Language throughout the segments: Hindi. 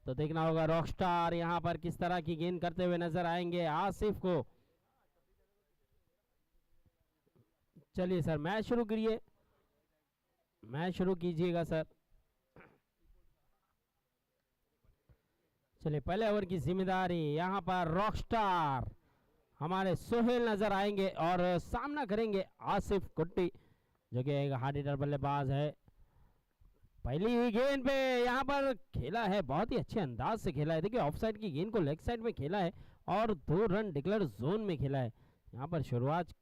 तो देखना होगा रॉकस्टार यहाँ पर किस तरह की गेंद करते हुए नजर आएंगे आसिफ को। चलिए सर मैच शुरू करिए, मैच शुरू कीजिएगा सर। चलिए पहले ओवर की जिम्मेदारी यहाँ पर रॉकस्टार हमारे सोहेल नजर आएंगे और सामना करेंगे आसिफ कुट्टी जो कि एक हार्ड हिटर बल्लेबाज है। पहली ही गेंद पे यहाँ पर खेला है, बहुत ही अच्छे अंदाज से खेला है। देखिए ऑफ साइड की गेंद को लेग साइड में खेला है और 2 रन डिक्लेयर जोन में खेला है। यहाँ पर शुरुआत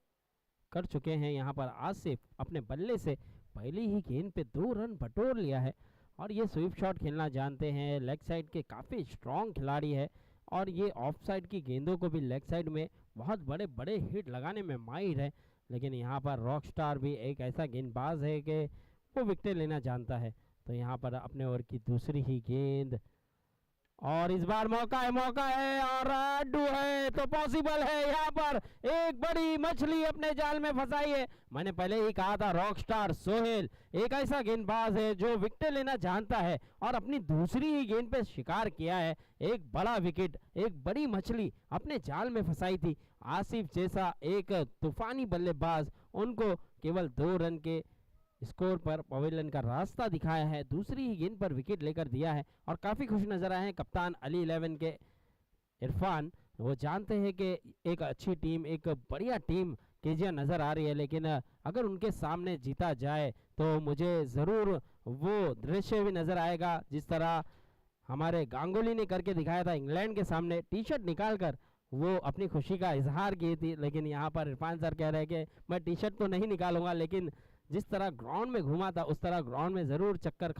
कर चुके हैं यहाँ पर आसिफ अपने बल्ले से, पहली ही गेंद पे 2 रन बटोर लिया है और ये स्वीप शॉट खेलना जानते हैं। लेग साइड के काफ़ी स्ट्रॉन्ग खिलाड़ी है और ये ऑफ साइड की गेंदों को भी लेग साइड में बहुत बड़े बड़े हिट लगाने में माहिर है। लेकिन यहाँ पर रॉकस्टार भी एक ऐसा गेंदबाज है कि वो विकेट लेना जानता है। तो यहाँ पर अपने ओवर की दूसरी ही गेंद और इस बार मौका है और अड्डू है तो पॉसिबल है। यहाँ पर एक बड़ी मछली अपने जाल में फंसाई है। मैंने पहले ही कहा था रॉकस्टार सोहेल एक ऐसा गेंदबाज है जो विकेट लेना जानता है और अपनी दूसरी ही गेंद पे शिकार किया है। एक बड़ा विकेट, एक बड़ी मछली अपने जाल में फंसाई थी। आसिफ जैसा एक तूफानी बल्लेबाज उनको केवल 2 रन के स्कोर पर पवेलियन का रास्ता दिखाया है, दूसरी ही गेंद पर विकेट लेकर दिया है और काफ़ी खुश नजर आए हैं कप्तान अली 11 के इरफान। वो जानते हैं कि एक अच्छी टीम, एक बढ़िया टीम केजिया नज़र आ रही है, लेकिन अगर उनके सामने जीता जाए तो मुझे ज़रूर वो दृश्य भी नज़र आएगा जिस तरह हमारे गांगुली ने करके दिखाया था इंग्लैंड के सामने। टी शर्ट निकाल कर वो अपनी खुशी का इजहार की थी, लेकिन यहाँ पर इरफान सर कह रहे हैं कि मैं टी शर्ट तो नहीं निकालूंगा, लेकिन जिस तरह ग्राउंड में घूमा था उस तरह ग्राउंड में ज़रूर चक्कर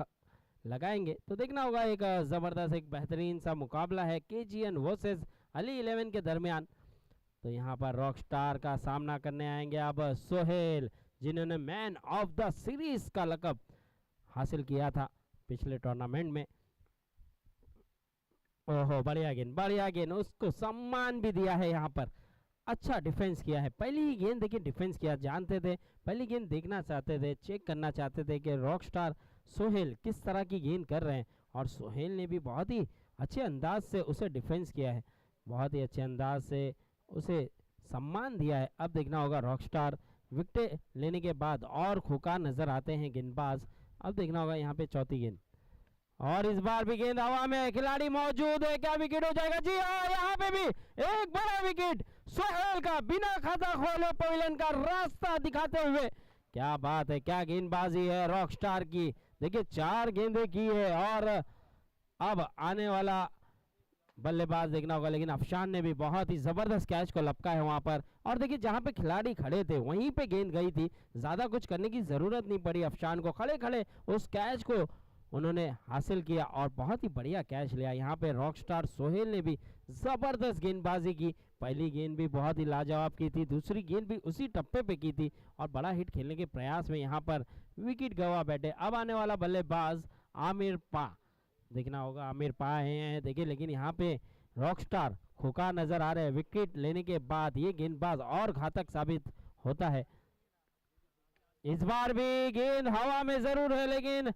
लगाएंगे। तो देखना होगा, एक ज़बरदस्त एक बेहतरीन सा मुकाबला है केजीएन वर्सेस अली 11 के दरमियान। तो यहाँ पर रॉकस्टार का सामना करने आएंगे अब सोहेल, जिन्होंने मैन ऑफ द सीरीज का लक़ब हासिल किया था पिछले टूर्नामेंट में। ओहो बढ़िया गेंद, उसको सम्मान भी दिया है। यहाँ पर अच्छा डिफेंस किया है, पहली ही गेंद देखिए डिफेंस किया, जानते थे पहली गेंद देखना चाहते थे, चेक करना चाहते थे कि रॉकस्टार सोहेल किस तरह की गेंद कर रहे हैं और सोहेल ने भी बहुत ही अच्छे अंदाज से उसे डिफेंस किया है, बहुत ही अच्छे अंदाज से उसे सम्मान दिया है। अब देखना होगा रॉकस्टार विकेट लेने के बाद और खुकार नजर आते हैं गेंदबाज। अब देखना होगा यहाँ पे चौथी गेंद और इस बार भी गेंद हवा में, खिलाड़ी मौजूद है, क्या विकेट हो जाएगा? जी हाँ, यहाँ पे भी एक बड़ा विकेट सोहेल का, बिना खाता खोले पवेलियन का रास्ता दिखाते हुए। क्या बात है, क्या गेंदबाजी है रॉकस्टार की। देखिए 4 गेंदें की है और अब आने वाला बल्लेबाज देखना होगा, लेकिन अफशान ने भी बहुत ही जबरदस्त कैच को लपका है वहां पर। और देखिए जहां पे खिलाड़ी खड़े थे वहीं पे गेंद गई थी, ज्यादा कुछ करने की जरूरत नहीं पड़ी अफशान को, खड़े खड़े उस कैच को उन्होंने हासिल किया और बहुत ही बढ़िया कैच लिया। यहाँ पे रॉकस्टार सोहेल ने भी ज़बरदस्त गेंदबाजी की, पहली गेंद भी बहुत ही लाजवाब की थी, दूसरी गेंद भी उसी टप्पे पे की थी और बड़ा हिट खेलने के प्रयास में यहाँ पर विकेट गवा बैठे। अब आने वाला बल्लेबाज आमिर पा, देखना होगा आमिर पा हैं देखिए, लेकिन यहाँ पे रॉकस्टार खुकार नजर आ रहे हैं। विकेट लेने के बाद ये गेंदबाज और घातक साबित होता है। इस बार भी गेंद हवा में जरूर है, लेकिन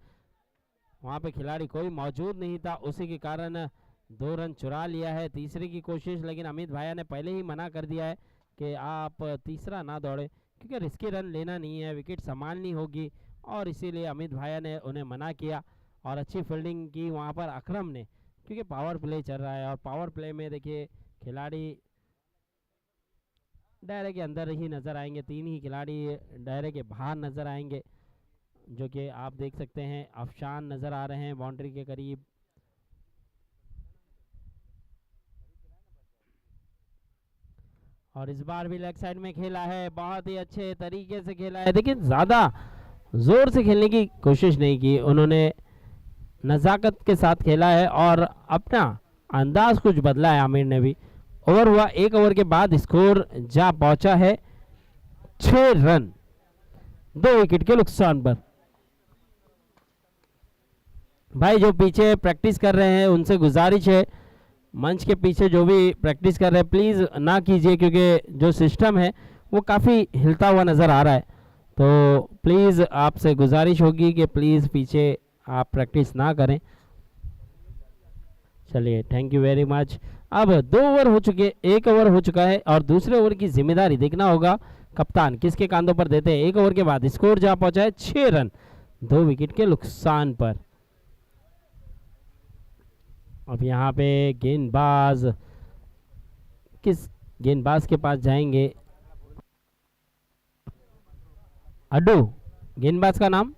वहां पे खिलाड़ी कोई मौजूद नहीं था, उसी के कारण 2 रन चुरा लिया है। तीसरे की कोशिश, लेकिन अमित भाया ने पहले ही मना कर दिया है कि आप तीसरा ना दौड़े, क्योंकि रिस्की रन लेना नहीं है, विकेट संभालनी होगी, और इसीलिए अमित भाया ने उन्हें मना किया। और अच्छी फील्डिंग की वहां पर अकरम ने, क्योंकि पावर प्ले चल रहा है और पावर प्ले में देखिए खिलाड़ी दायरे के अंदर ही नज़र आएंगे, 3 ही खिलाड़ी दायरे के बाहर नज़र आएंगे, जो कि आप देख सकते हैं अफशान नज़र आ रहे हैं बाउंड्री के करीब। और इस बार भी लेग साइड में खेला है, बहुत ही अच्छे तरीके से खेला है, लेकिन ज़्यादा ज़ोर से खेलने की कोशिश नहीं की, उन्होंने नज़ाकत के साथ खेला है और अपना अंदाज कुछ बदला है आमिर ने भी। ओवर हुआ 1 ओवर के बाद स्कोर जा पहुंचा है 6 रन 2 विकेट के नुकसान पर। भाई जो पीछे प्रैक्टिस कर रहे हैं उनसे गुजारिश है, मंच के पीछे जो भी प्रैक्टिस कर रहे हैं प्लीज़ ना कीजिए, क्योंकि जो सिस्टम है वो काफ़ी हिलता हुआ नज़र आ रहा है, तो प्लीज़ आपसे गुजारिश होगी कि प्लीज़ पीछे आप प्रैक्टिस ना करें। चलिए थैंक यू वेरी मच। अब 2 ओवर हो चुके, 1 ओवर हो चुका है और दूसरे ओवर की जिम्मेदारी देखना होगा कप्तान किसके कांधों पर देते हैं। 1 ओवर के बाद स्कोर जा पहुंचा है 6 रन 2 विकेट के नुकसान पर। अब यहाँ पे गेंदबाज किस गेंदबाज के पास जाएंगे? अड्डू, गेंदबाज का नाम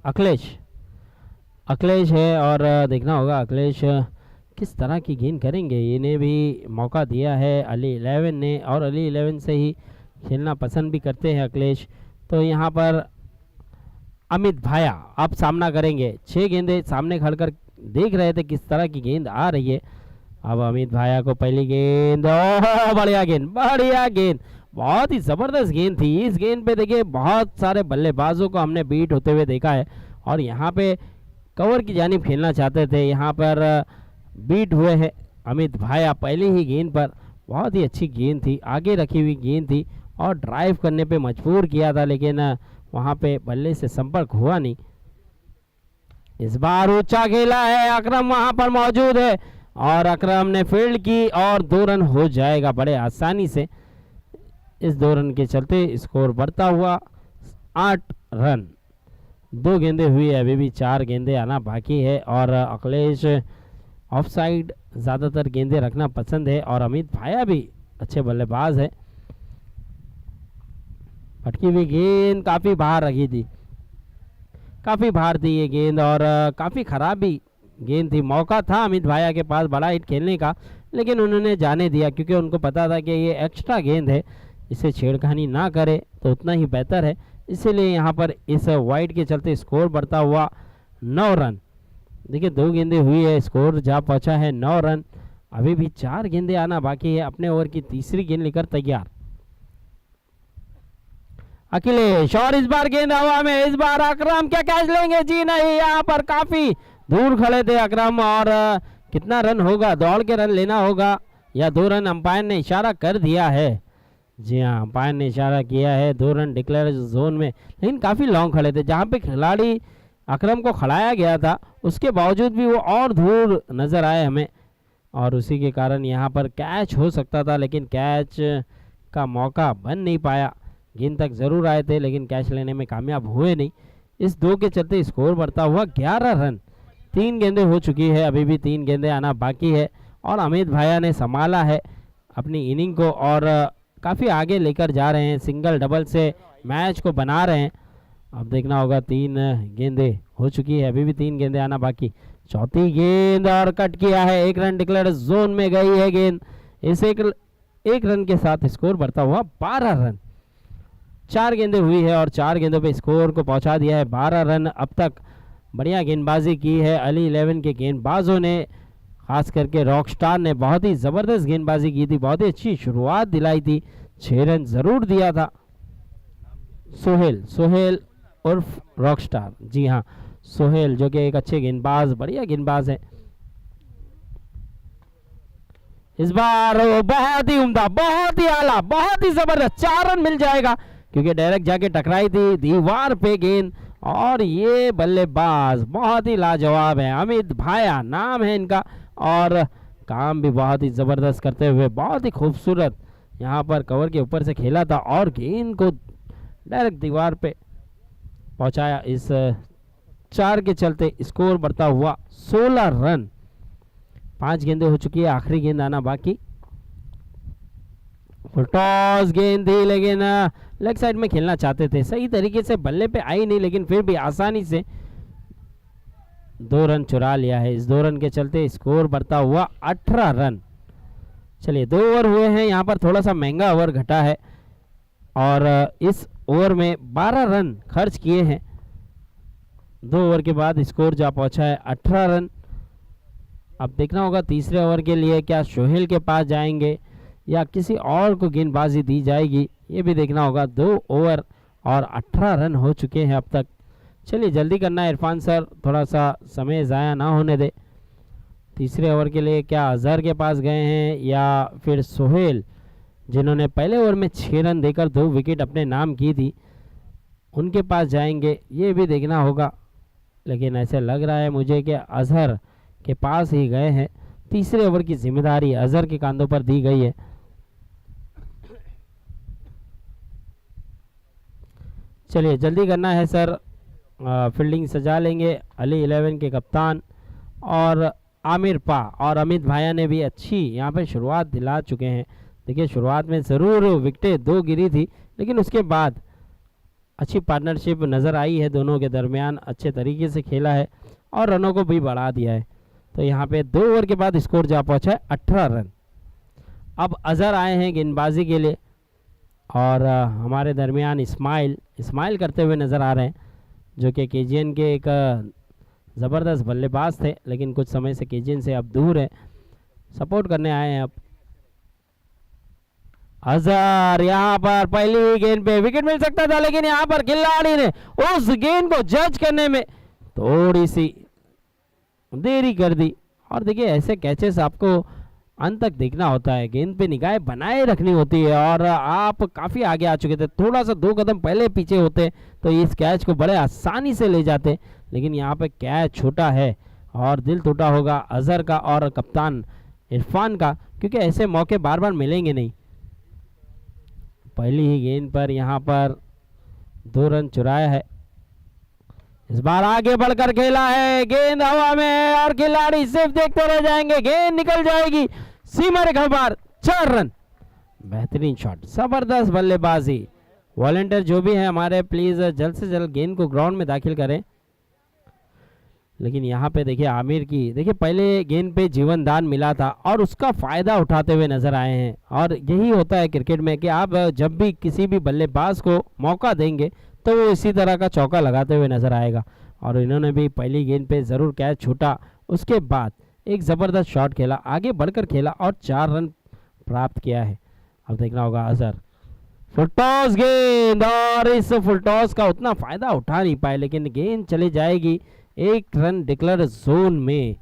अखिलेश है और देखना होगा अखिलेश किस तरह की गेंद करेंगे। इन्हें भी मौका दिया है अली 11 ने और अली 11 से ही खेलना पसंद भी करते हैं अखिलेश। तो यहाँ पर अमित भाया आप सामना करेंगे। 6 गेंदें सामने खड़कर देख रहे थे किस तरह की गेंद आ रही है। अब अमित भाया को पहली गेंद, बढ़िया गेंद, बहुत ही ज़बरदस्त गेंद थी। इस गेंद पे देखिए बहुत सारे बल्लेबाजों को हमने बीट होते हुए देखा है और यहाँ पे कवर की जानिब खेलना चाहते थे, यहाँ पर बीट हुए हैं अमित भाया पहली ही गेंद पर। बहुत ही अच्छी गेंद थी, आगे रखी हुई गेंद थी और ड्राइव करने पे मजबूर किया था, लेकिन वहाँ पे बल्ले से संपर्क हुआ नहीं। इस बार ऊंचा खेला है, अकरम वहाँ पर मौजूद है और अकरम ने फील्ड की और 2 रन हो जाएगा बड़े आसानी से। इस 2 रन के चलते स्कोर बढ़ता हुआ 8 रन। 2 गेंदें हुई है, अभी भी 4 गेंदें आना बाकी है और अखिलेश ऑफ साइड ज़्यादातर गेंदें रखना पसंद है और अमित भाया भी अच्छे बल्लेबाज है। फटकी हुई गेंद काफ़ी बाहर रखी थी, काफ़ी बाहर थी ये गेंद और काफ़ी ख़राब भी गेंद थी। मौका था अमित भाया के पास बड़ा हिट खेलने का, लेकिन उन्होंने जाने दिया क्योंकि उनको पता था कि ये एक्स्ट्रा गेंद है, इसे छेड़खानी ना करे तो उतना ही बेहतर है। इसीलिए यहाँ पर इस वाइड के चलते स्कोर बढ़ता हुआ 9 रन। देखिए 2 गेंदें हुई है, स्कोर जा पहुँचा है 9 रन। अभी भी 4 गेंदें आना बाकी है। अपने ओवर की तीसरी गेंद लेकर तैयार अखिलेश और इस बार गेंद हवा में। इस बार अकरम क्या कैच लेंगे? जी नहीं, यहाँ पर काफी दूर खड़े थे अकरम और कितना रन होगा? दौड़ के रन लेना होगा या 2 रन? अंपायर ने इशारा कर दिया है। जी हाँ, अंपायर ने इशारा किया है 2 रन डिक्लेयर जोन में, लेकिन काफी लॉन्ग खड़े थे। जहाँ पे खिलाड़ी अकरम को खड़ाया गया था उसके बावजूद भी वो और दूर नजर आए हमें और उसी के कारण यहाँ पर कैच हो सकता था, लेकिन कैच का मौका बन नहीं पाया। गेंद तक जरूर आए थे लेकिन कैच लेने में कामयाब हुए नहीं। इस 2 के चलते स्कोर बढ़ता हुआ 11 रन। 3 गेंदें हो चुकी है, अभी भी 3 गेंदें आना बाकी है और अमित भाया ने संभाला है अपनी इनिंग को और काफ़ी आगे लेकर जा रहे हैं। सिंगल डबल से मैच को बना रहे हैं। अब देखना होगा 3 गेंदें हो चुकी है, अभी भी 3 गेंदें आना बाकी। चौथी गेंद और कट किया है, 1 रन डिक्लेयर जोन में गई है गेंद। इस एक रन के साथ स्कोर बढ़ता हुआ 12 रन। 4 गेंदें हुई है और 4 गेंदों पे स्कोर को पहुंचा दिया है 12 रन। अब तक बढ़िया गेंदबाजी की है अली 11 के गेंदबाजों ने, खास करके रॉकस्टार ने बहुत ही ज़बरदस्त गेंदबाजी की थी, बहुत ही अच्छी शुरुआत दिलाई थी। 6 रन ज़रूर दिया था। सोहेल उर्फ रॉकस्टार, जी हाँ सोहेल, जो कि एक अच्छे गेंदबाज, बढ़िया गेंदबाज है। इस बार बहुत ही उम्दा, बहुत ही आला, बहुत ही जबरदस्त 4 रन मिल जाएगा क्योंकि डायरेक्ट जाके टकराई थी दीवार पे गेंद और ये बल्लेबाज बहुत ही लाजवाब है, अमित भाया नाम है इनका और काम भी बहुत ही ज़बरदस्त करते हुए बहुत ही खूबसूरत यहाँ पर कवर के ऊपर से खेला था और गेंद को डायरेक्ट दीवार पे पहुंचाया। इस 4 के चलते स्कोर बढ़ता हुआ 16 रन। 5 गेंदें हो चुकी है, आखिरी गेंद आना बाकी। टॉस गेंद थी लेकिन लेग साइड में खेलना चाहते थे, सही तरीके से बल्ले पे आई नहीं, लेकिन फिर भी आसानी से 2 रन चुरा लिया है। इस 2 रन के चलते स्कोर बढ़ता हुआ 18 रन। चलिए 2 ओवर हुए हैं, यहाँ पर थोड़ा सा महंगा ओवर घटा है और इस ओवर में 12 रन खर्च किए हैं। 2 ओवर के बाद स्कोर जा पहुंचा है 18 रन। अब देखना होगा तीसरे ओवर के लिए क्या सोहेल के पास जाएंगे या किसी और को गेंदबाजी दी जाएगी, ये भी देखना होगा। 2 ओवर और 18 रन हो चुके हैं अब तक। चलिए जल्दी करना है इरफान सर, थोड़ा सा समय ज़ाया ना होने दे। तीसरे ओवर के लिए क्या अजहर के पास गए हैं या फिर सोहेल, जिन्होंने पहले ओवर में 6 रन देकर 2 विकेट अपने नाम की थी, उनके पास जाएंगे, ये भी देखना होगा। लेकिन ऐसे लग रहा है मुझे कि अजहर के पास ही गए हैं। तीसरे ओवर की जिम्मेदारी अजहर के कांधों पर दी गई है। चलिए जल्दी करना है सर। फील्डिंग सजा लेंगे अली 11 के कप्तान और आमिर पा और अमित भाया ने भी अच्छी यहाँ पे शुरुआत दिला चुके हैं। देखिए शुरुआत में ज़रूर विकेटें 2 गिरी थी, लेकिन उसके बाद अच्छी पार्टनरशिप नज़र आई है दोनों के दरमियान। अच्छे तरीके से खेला है और रनों को भी बढ़ा दिया है। तो यहाँ पे 2 ओवर के बाद स्कोर जा पहुँचा है 18 रन। अब अजहर आए हैं गेंदबाजी के लिए और हमारे दरमियान इस्माइल करते हुए नज़र आ रहे हैं, जो कि केजीएन के एक ज़बरदस्त बल्लेबाज थे, लेकिन कुछ समय से केजीएन से अब दूर है। सपोर्ट करने आए हैं अब अजहर। यहाँ पर पहली ही गेंद पे विकेट मिल सकता था, लेकिन यहाँ पर खिलाड़ी ने उस गेंद को जज करने में थोड़ी सी देरी कर दी। और देखिए ऐसे कैचेस आपको अंत तक देखना होता है, गेंद पे निगाहें बनाए रखनी होती है। और आप काफ़ी आगे आ चुके थे, थोड़ा सा 2 कदम पहले पीछे होते तो इस कैच को बड़े आसानी से ले जाते, लेकिन यहाँ पे कैच छोटा है और दिल टूटा होगा अजहर का और कप्तान इरफान का, क्योंकि ऐसे मौके बार बार मिलेंगे नहीं। पहली ही गेंद पर यहाँ पर 2 रन चुराया है। इस बार आगे बढ़कर खेला है, गेंद हवा में है और खिलाड़ी सिर्फ देखते रह जाएंगे, गेंद निकल जाएगी सीमा रेखा पार। 4 रन, बेहतरीन शॉट, जबरदस्त बल्लेबाजी। वॉलंटियर जो भी है हमारे, प्लीज जल्द से जल्द गेंद को ग्राउंड में दाखिल करें। लेकिन यहाँ पे देखिए आमिर की, देखिए पहले गेंद पे जीवन दान मिला था और उसका फायदा उठाते हुए नजर आए हैं। और यही होता है क्रिकेट में कि आप जब भी किसी भी बल्लेबाज को मौका देंगे तो वो इसी तरह का चौका लगाते हुए नजर आएगा। और इन्होंने भी पहली गेंद पे ज़रूर कैच छूटा, उसके बाद एक ज़बरदस्त शॉट खेला, आगे बढ़कर खेला और 4 रन प्राप्त किया है। अब देखना होगा अजहर, फुलटॉस गेंद, और इस फुलटॉस का उतना फ़ायदा उठा नहीं पाए, लेकिन गेंद चली जाएगी 1 रन डिक्लेयर जोन में।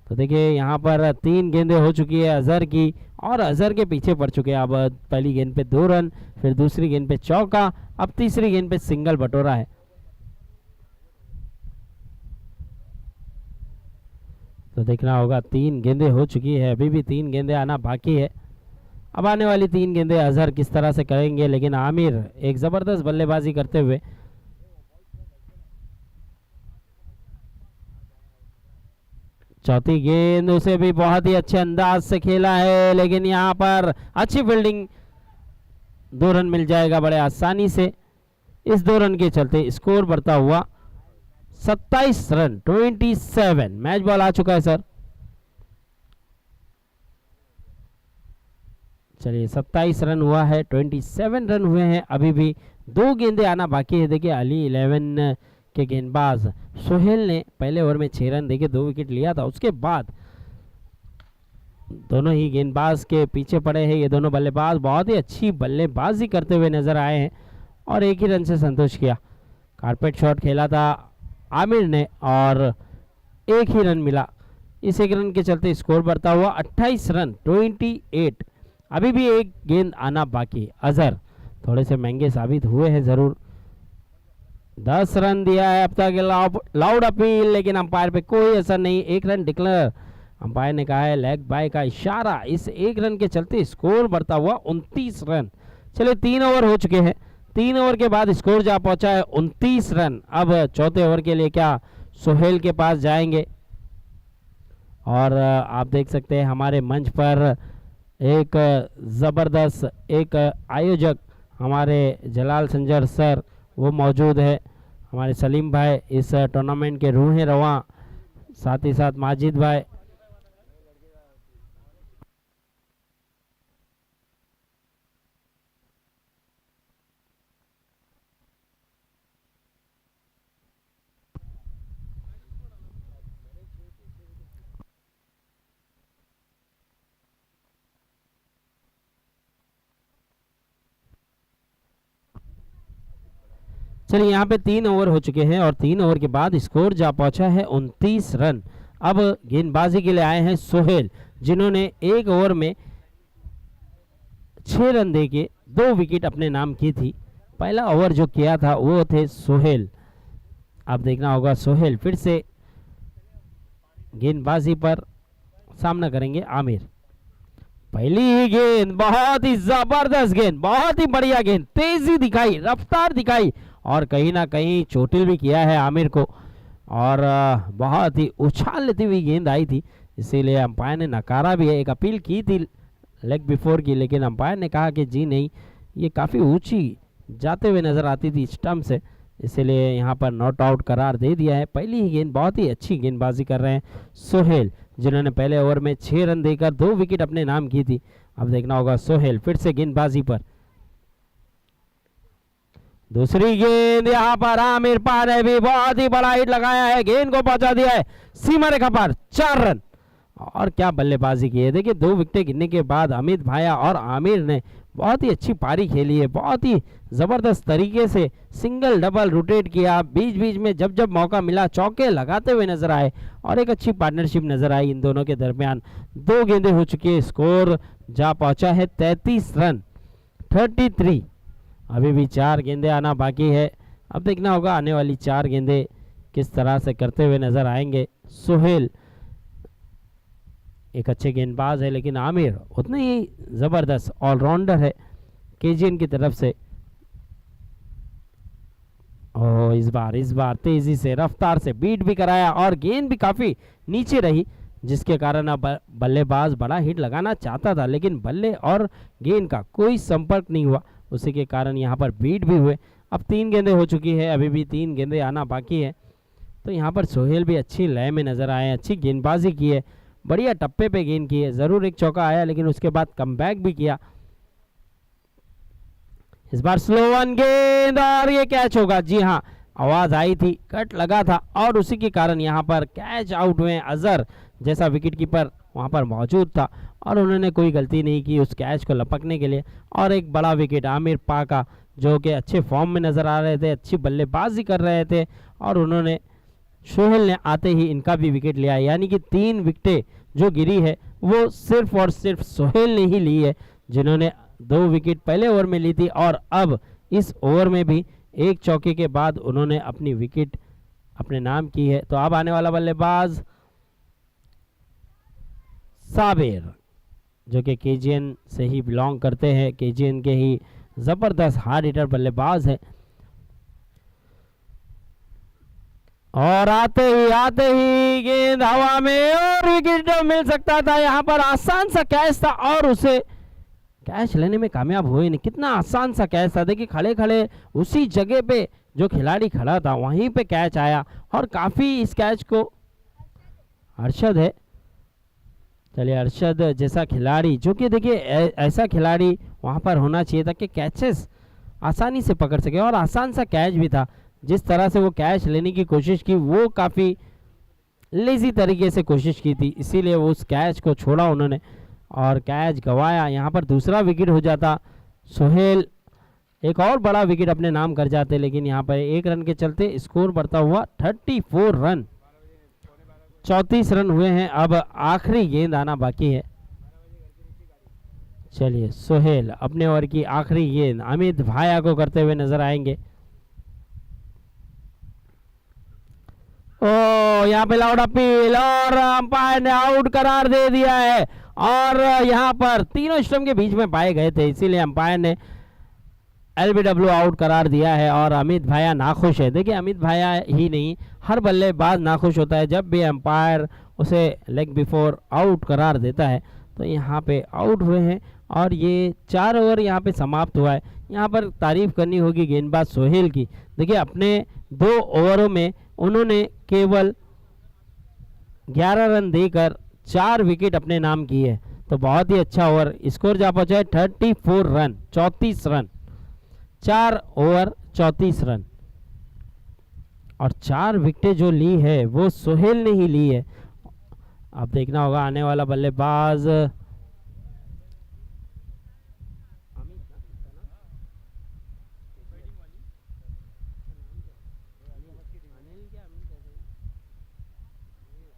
तो देखिए यहाँ पर 3 गेंदें हो चुकी है अजहर की और अजहर के पीछे पड़ चुके हैं। अब पहली गेंद पे 2 रन, फिर दूसरी गेंद पे चौका, अब तीसरी गेंद पे सिंगल बटोरा है। तो देखना होगा 3 गेंदें हो चुकी है, अभी भी 3 गेंदें आना बाकी है। अब आने वाली 3 गेंदें अजहर किस तरह से करेंगे, लेकिन आमिर एक ज़बरदस्त बल्लेबाजी करते हुए चौथी गेंद उसे भी बहुत ही अच्छे अंदाज से खेला है, लेकिन यहाँ पर अच्छी फील्डिंग, 2 रन मिल जाएगा बड़े आसानी से। इस 2 रन के चलते स्कोर बढ़ता हुआ 27 रन 27। मैच बॉल आ चुका है सर। चलिए 27 रन हुआ है, 27 रन हुए हैं, अभी भी 2 गेंदें आना बाकी है। देखिए अली 11 के गेंदबाज सोहेल ने पहले ओवर में 6 रन देके 2 विकेट लिया था, उसके बाद दोनों ही गेंदबाज के पीछे पड़े हैं। ये दोनों बल्लेबाज बहुत ही अच्छी बल्लेबाजी करते हुए नजर आए हैं और एक ही रन से संतोष किया। कारपेट शॉट खेला था आमिर ने और 1 ही रन मिला। इस 1 रन के चलते स्कोर बढ़ता हुआ 28 रन 28। अभी भी 1 गेंद आना बाकी। अजहर थोड़े से महंगे साबित हुए हैं ज़रूर। 10 रन दिया है अब तक, लाउड अपील, लेकिन अंपायर पे कोई असर नहीं। 1 रन डिक्लेयर, अंपायर ने कहा है लेग बाय का इशारा। इस 1 रन के चलते स्कोर बढ़ता हुआ 29 रन। चलिए 3 ओवर हो चुके हैं, 3 ओवर के बाद स्कोर जा पहुंचा है 29 रन। अब चौथे ओवर के लिए क्या सोहेल के पास जाएंगे और आप देख सकते हैं हमारे मंच पर एक ज़बरदस्त एक आयोजक हमारे जलाल संजर सर वो मौजूद है। हमारे सलीम भाई इस टूर्नामेंट के रूह रवां, साथ ही साथ माजिद भाई। चलिए यहाँ पे 3 ओवर हो चुके हैं और 3 ओवर के बाद स्कोर जा पहुंचा है 29 रन। अब गेंदबाजी के लिए आए हैं सोहेल, जिन्होंने 1 ओवर में 6 रन देके 2 विकेट अपने नाम की थी। पहला ओवर जो किया था वो थे सोहेल। अब देखना होगा सोहेल फिर से गेंदबाजी पर सामना करेंगे आमिर। पहली ही गेंद बहुत ही जबरदस्त गेंद, बहुत ही बढ़िया गेंद, तेजी दिखाई, रफ्तार दिखाई और कहीं ना कहीं चोटिल भी किया है आमिर को। और बहुत ही उछाल लेती हुई गेंद आई थी, इसीलिए अंपायर ने नकारा भी है। एक अपील की थी लेग बिफोर की, लेकिन अंपायर ने कहा कि जी नहीं, ये काफ़ी ऊंची जाते हुए नजर आती थी स्टंप से, इसीलिए यहाँ पर नॉट आउट करार दे दिया है। पहली ही गेंद बहुत ही अच्छी गेंदबाजी कर रहे हैं सोहेल, जिन्होंने पहले ओवर में 6 रन देकर 2 विकेट अपने नाम की थी। अब देखना होगा सोहेल फिर से गेंदबाजी पर। दूसरी गेंद यहाँ पर आमिर पार ने भी बहुत ही बड़ा हिट लगाया है, गेंद को पहुंचा दिया है सीमा रेखा पर, 4 रन। और क्या बल्लेबाजी की है, देखिए 2 विकेट गिरने के बाद अमित भाया और आमिर ने बहुत ही अच्छी पारी खेली है, बहुत ही जबरदस्त तरीके से सिंगल डबल रोटेट किया, बीच बीच में जब जब मौका मिला चौके लगाते हुए नजर आए और एक अच्छी पार्टनरशिप नजर आई इन दोनों के दरमियान। 2 गेंदें हो चुकी है, स्कोर जा पहुंचा है 33 रन 33। अभी भी 4 गेंदें आना बाकी है। अब देखना होगा आने वाली 4 गेंदें किस तरह से करते हुए नजर आएंगे। सोहेल एक अच्छे गेंदबाज है, लेकिन आमिर उतने ही जबरदस्त ऑलराउंडर है केजीएन की तरफ से। और इस बार तेजी से रफ्तार से बीट भी कराया और गेंद भी काफी नीचे रही, जिसके कारण अब बल्लेबाज बड़ा हिट लगाना चाहता था, लेकिन बल्ले और गेंद का कोई संपर्क नहीं हुआ, उसी के कारण यहाँ पर बीट भी हुए। अब 3 गेंदें हो चुकी है, अभी भी 3 गेंदें आना बाकी है। तो यहाँ पर सोहेल भी अच्छी लय में नजर आए, अच्छी गेंदबाजी की है, बढ़िया टप्पे पे गेंद की है। जरूर एक चौका आया, लेकिन उसके बाद कमबैक भी किया। इस बार स्लो वन गेंद और ये कैच होगा। जी हाँ, आवाज आई थी, कट लगा था और उसी के कारण यहाँ पर कैच आउट हुए। अजहर जैसा विकेट कीपर वहाँ पर मौजूद था और उन्होंने कोई गलती नहीं की उस कैच को लपकने के लिए। और एक बड़ा विकेट आमिर पाका, जो कि अच्छे फॉर्म में नजर आ रहे थे, अच्छी बल्लेबाजी कर रहे थे, और उन्होंने सोहेल ने आते ही इनका भी विकेट लिया, यानी कि 3 विकेटें जो गिरी है वो सिर्फ और सिर्फ सोहेल ने ही ली है, जिन्होंने 2 विकेट पहले ओवर में ली थी और अब इस ओवर में भी एक चौके के बाद उन्होंने अपनी विकेट अपने नाम की है। तो अब आने वाला बल्लेबाज साबिर, जो कि केजीएन से ही बिलोंग करते हैं, केजीएन के ही जबरदस्त हार्ड हिटर बल्लेबाज है। और आते ही गेंद हवा में और विकेट मिल सकता था, यहाँ पर आसान सा कैच था और उसे कैच लेने में कामयाब हुए नहीं। कितना आसान सा कैच था, देखिए खड़े खड़े उसी जगह पे जो खिलाड़ी खड़ा था वहीं पे कैच आया और काफी इस कैच को अरशद है, चलिए अरशद जैसा खिलाड़ी, जो कि देखिए ऐसा खिलाड़ी वहां पर होना चाहिए था कि कैचेस आसानी से पकड़ सके, और आसान सा कैच भी था। जिस तरह से वो कैच लेने की कोशिश की वो काफ़ी लेजी तरीके से कोशिश की थी, इसीलिए वो उस कैच को छोड़ा उन्होंने और कैच गंवाया। यहाँ पर दूसरा विकेट हो जाता, सोहेल एक और बड़ा विकेट अपने नाम कर जाते, लेकिन यहाँ पर 1 रन के चलते स्कोर बढ़ता हुआ 34 रन, 34 रन हुए हैं। अब आखिरी गेंद आना बाकी है। चलिए सोहेल अपने ओवर की आखिरी गेंद अमित भाया को करते हुए नजर आएंगे। ओ यहाँ पे लाउड अपील और अंपायर ने आउट करार दे दिया है, और यहाँ पर तीनों स्टंप के बीच में पाए गए थे, इसीलिए अंपायर ने एलबीडब्ल्यू आउट करार दिया है और अमित भाया नाखुश है। देखिए अमित भाया ही नहीं, हर बल्लेबाज नाखुश होता है जब भी अंपायर उसे लेग बिफोर आउट करार देता है। तो यहाँ पे आउट हुए हैं और ये 4 ओवर यहाँ पे समाप्त हुआ है। यहाँ पर तारीफ करनी होगी गेंदबाज सोहेल की, देखिए अपने 2 ओवरों में उन्होंने केवल 11 रन देकर 4 विकेट अपने नाम की है, तो बहुत ही अच्छा ओवर। स्कोर जा पहुंचा है 34 रन, 34 रन, 4 ओवर 34 रन, और 4 विकेटें जो ली है वो सोहेल ने ही ली है। अब देखना होगा आने वाला बल्लेबाज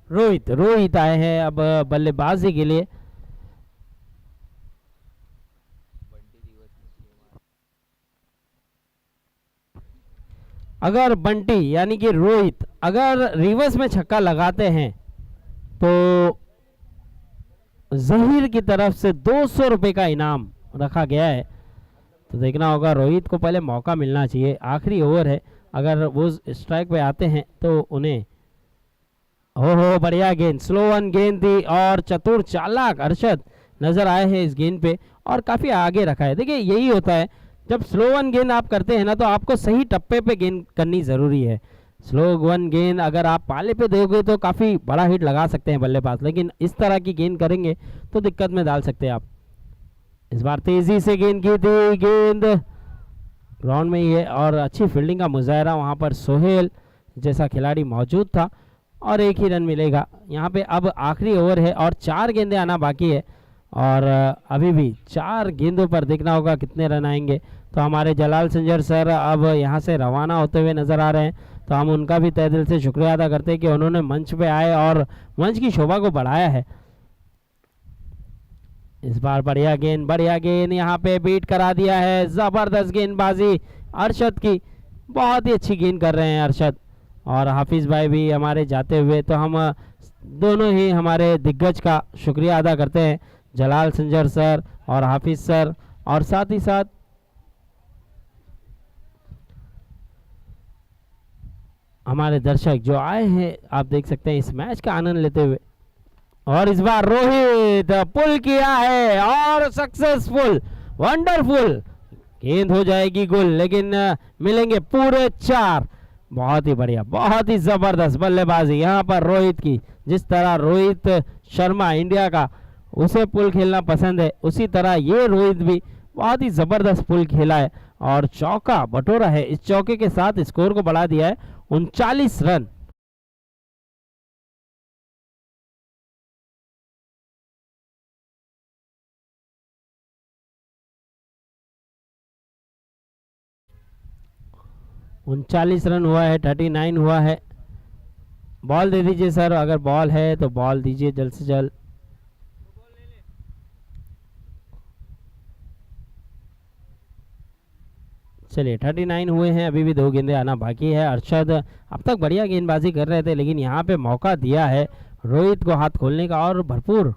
रोहित आए हैं अब बल्लेबाजी के लिए। अगर बंटी यानी कि रोहित अगर रिवर्स में छक्का लगाते हैं तो जहीर की तरफ से 200 रुपए का इनाम रखा गया है। तो देखना होगा, रोहित को पहले मौका मिलना चाहिए, आखिरी ओवर है, अगर वो स्ट्राइक पे आते हैं तो उन्हें हो बढ़िया गेंद, स्लो वन गेंद थी और चतुर चालाक अरशद नजर आए हैं इस गेंद पे और काफी आगे रखा है। देखिए यही होता है, जब स्लो वन गेंद आप करते हैं ना तो आपको सही टप्पे पे गेंद करनी जरूरी है। स्लो वन गेंद अगर आप पाले पे दोगे तो काफी बड़ा हिट लगा सकते हैं बल्लेबाज, लेकिन इस तरह की गेंद करेंगे तो दिक्कत में डाल सकते हैं आप। इस बार तेजी से गेंद की थी, गेंद ग्राउंड में ही है और अच्छी फील्डिंग का मुजाहरा वहां पर सोहेल जैसा खिलाड़ी मौजूद था और एक ही रन मिलेगा यहाँ पे। अब आखिरी ओवर है और 4 गेंदें आना बाकी है और अभी भी 4 गेंदों पर देखना होगा कितने रन आएंगे। तो हमारे जलाल संजर सर अब यहाँ से रवाना होते हुए नजर आ रहे हैं, तो हम उनका भी तहे दिल से शुक्रिया अदा करते हैं कि उन्होंने मंच पे आए और मंच की शोभा को बढ़ाया है। इस बार बढ़िया गेंद यहाँ पे बीट करा दिया है, जबरदस्त गेंदबाजी अरशद की, बहुत ही अच्छी गेंद कर रहे हैं अरशद और हाफिज भाई भी हमारे जाते हुए। तो हम दोनों ही हमारे दिग्गज का शुक्रिया अदा करते हैं, जलाल संजर सर और हाफिज सर, और साथ ही साथ हमारे दर्शक जो आए हैं, आप देख सकते हैं इस मैच का आनंद लेते हुए। और इस बार रोहित पुल किया है और सक्सेसफुल, वंडरफुल गेंद हो जाएगी गोल, लेकिन मिलेंगे पूरे 4। बहुत ही बढ़िया, बहुत ही जबरदस्त बल्लेबाजी यहाँ पर रोहित की। जिस तरह रोहित शर्मा इंडिया का, उसे पुल खेलना पसंद है, उसी तरह ये रोहित भी बहुत ही जबरदस्त पुल खेला है और चौका बटोरा है। इस चौके के साथ स्कोर को बढ़ा दिया है 39 रन। उनचालीस रन हुआ है, 39 हुआ है। बॉल दे दीजिए सर, अगर बॉल है तो बॉल दीजिए जल्द से जल्द। चलिए 39 हुए हैं, अभी भी 2 गेंदें आना बाकी है। अरशद अब तक बढ़िया गेंदबाजी कर रहे थे, लेकिन यहाँ पे मौका दिया है रोहित को हाथ खोलने का और भरपूर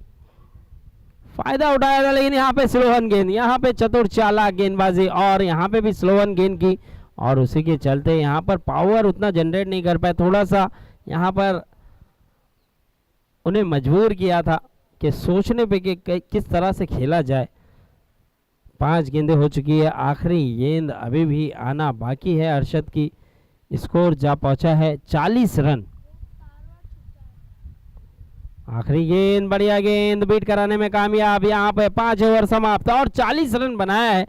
फायदा उठाया था, लेकिन यहाँ पे स्लो वन गेंद, यहाँ पे चतुर चालाक गेंदबाजी और यहाँ पे भी स्लो वन गेंद की और उसी के चलते यहाँ पर पावर उतना जनरेट नहीं कर पाए। थोड़ा सा यहाँ पर उन्हें मजबूर किया था कि सोचने पे कि किस तरह से खेला जाए। 5 गेंदें हो चुकी है, आखिरी गेंद अभी भी आना बाकी है अरशद की। स्कोर जा पहुंचा है 40 रन। आखिरी गेंद, बढ़िया गेंद, बीट कराने में कामयाब। यहाँ पे 5 ओवर समाप्त और 40 रन बनाया है।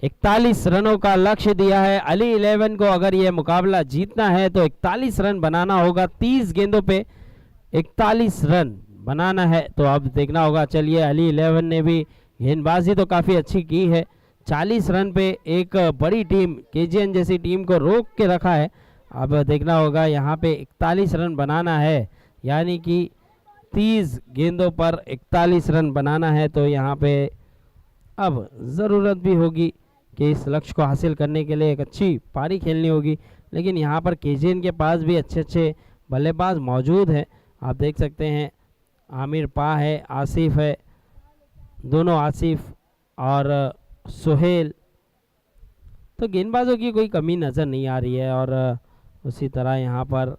41 रनों का लक्ष्य दिया है अली 11 को। अगर ये मुकाबला जीतना है तो 41 रन बनाना होगा, 30 गेंदों पे 41 रन बनाना है। तो अब देखना होगा। चलिए, अली 11 ने भी गेंदबाजी तो काफ़ी अच्छी की है। 40 रन पे एक बड़ी टीम केजीएन जैसी टीम को रोक के रखा है। अब देखना होगा, यहाँ पे 41 रन बनाना है, यानी कि 30 गेंदों पर 41 रन बनाना है। तो यहाँ पे अब ज़रूरत भी होगी कि इस लक्ष्य को हासिल करने के लिए एक अच्छी पारी खेलनी होगी, लेकिन यहाँ पर केजीएन के पास भी अच्छे अच्छे बल्लेबाज मौजूद हैं। आप देख सकते हैं आमिर पा है, आसिफ है, दोनों आसिफ और सोहेल। तो गेंदबाजों की कोई कमी नज़र नहीं आ रही है। और उसी तरह यहाँ पर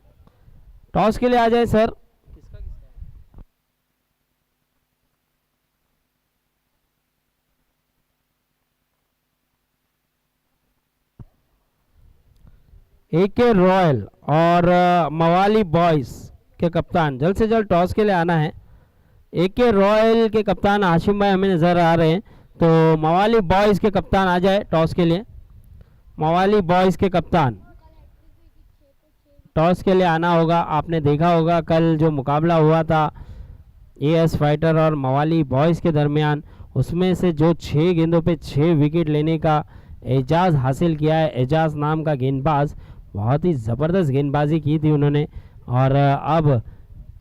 टॉस के लिए आ जाए सर। एके रॉयल और मवाली बॉयज के कप्तान जल्द से जल्द टॉस के लिए आना है। एके रॉयल के कप्तान हाशिम भाई हमें नज़र आ रहे हैं, तो मवाली बॉयज़ के कप्तान आ जाए टॉस के लिए। मवाली बॉयज़ के कप्तान टॉस के लिए आना होगा। आपने देखा होगा कल जो मुकाबला हुआ था एएस फाइटर और मवाली बॉयज़ के दरमियान, उसमें से जो 6 गेंदों पे 6 विकेट लेने का एजाज़ हासिल किया है, एजाज़ नाम का गेंदबाज, बहुत ही ज़बरदस्त गेंदबाजी की थी उन्होंने। और अब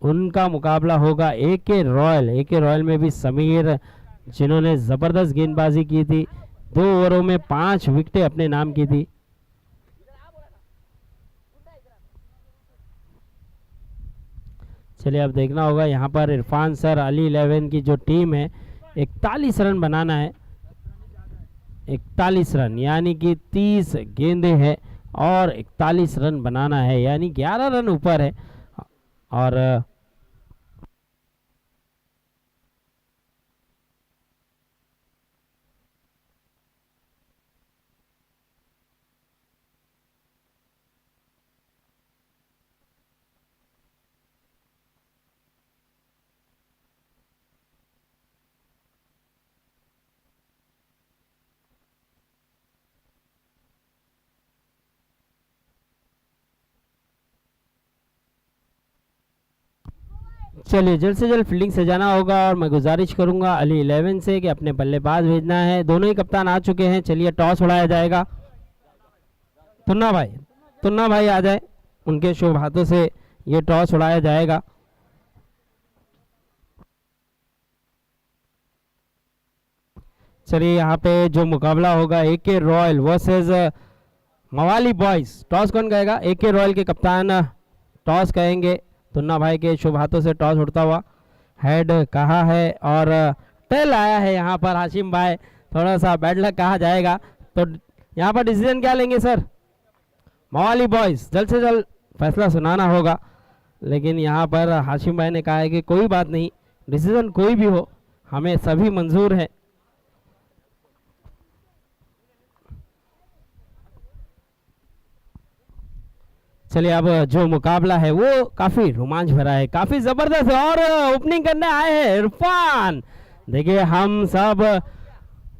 उनका मुकाबला होगा एके रॉयल। एके रॉयल में भी समीर, जिन्होंने ज़बरदस्त गेंदबाजी की थी, 2 ओवरों में 5 विकेटें अपने नाम की थी। चलिए अब देखना होगा यहाँ पर इरफान सर अली 11 की जो टीम है 41 रन बनाना है। 41 रन यानी कि 30 गेंदे हैं और 41 रन बनाना है, यानी 11 रन ऊपर है। और चलिए जल्द से जल्द फील्डिंग सजाना होगा और मैं गुजारिश करूंगा अली 11 से कि अपने बल्लेबाज भेजना है। दोनों ही कप्तान आ चुके हैं। चलिए टॉस उड़ाया जाएगा। तुन्ना भाई आ जाए, उनके शुभ हाथों से ये टॉस उड़ाया जाएगा। चलिए यहाँ पे जो मुकाबला होगा AK रॉयल वर्सेस मवाली बॉयज। टॉस कौन कहेगा? AK रॉयल के कप्तान टॉस कहेंगे। तुन्ना भाई के शुभ हाथों से टॉस उड़ता हुआ हेड कहा है और टेल आया है यहाँ पर हाशिम भाई। थोड़ा सा बैड लक कहा जाएगा। तो यहाँ पर डिसीजन क्या लेंगे सर? मवाली बॉयज जल्द से जल्द फैसला सुनाना होगा, लेकिन यहाँ पर हाशिम भाई ने कहा है कि कोई बात नहीं, डिसीजन कोई भी हो हमें सभी मंजूर है। चलिए अब जो मुकाबला है वो काफी रोमांच भरा है, काफी जबरदस्त है। और ओपनिंग करने आए हैं इरफान। देखिए हम सब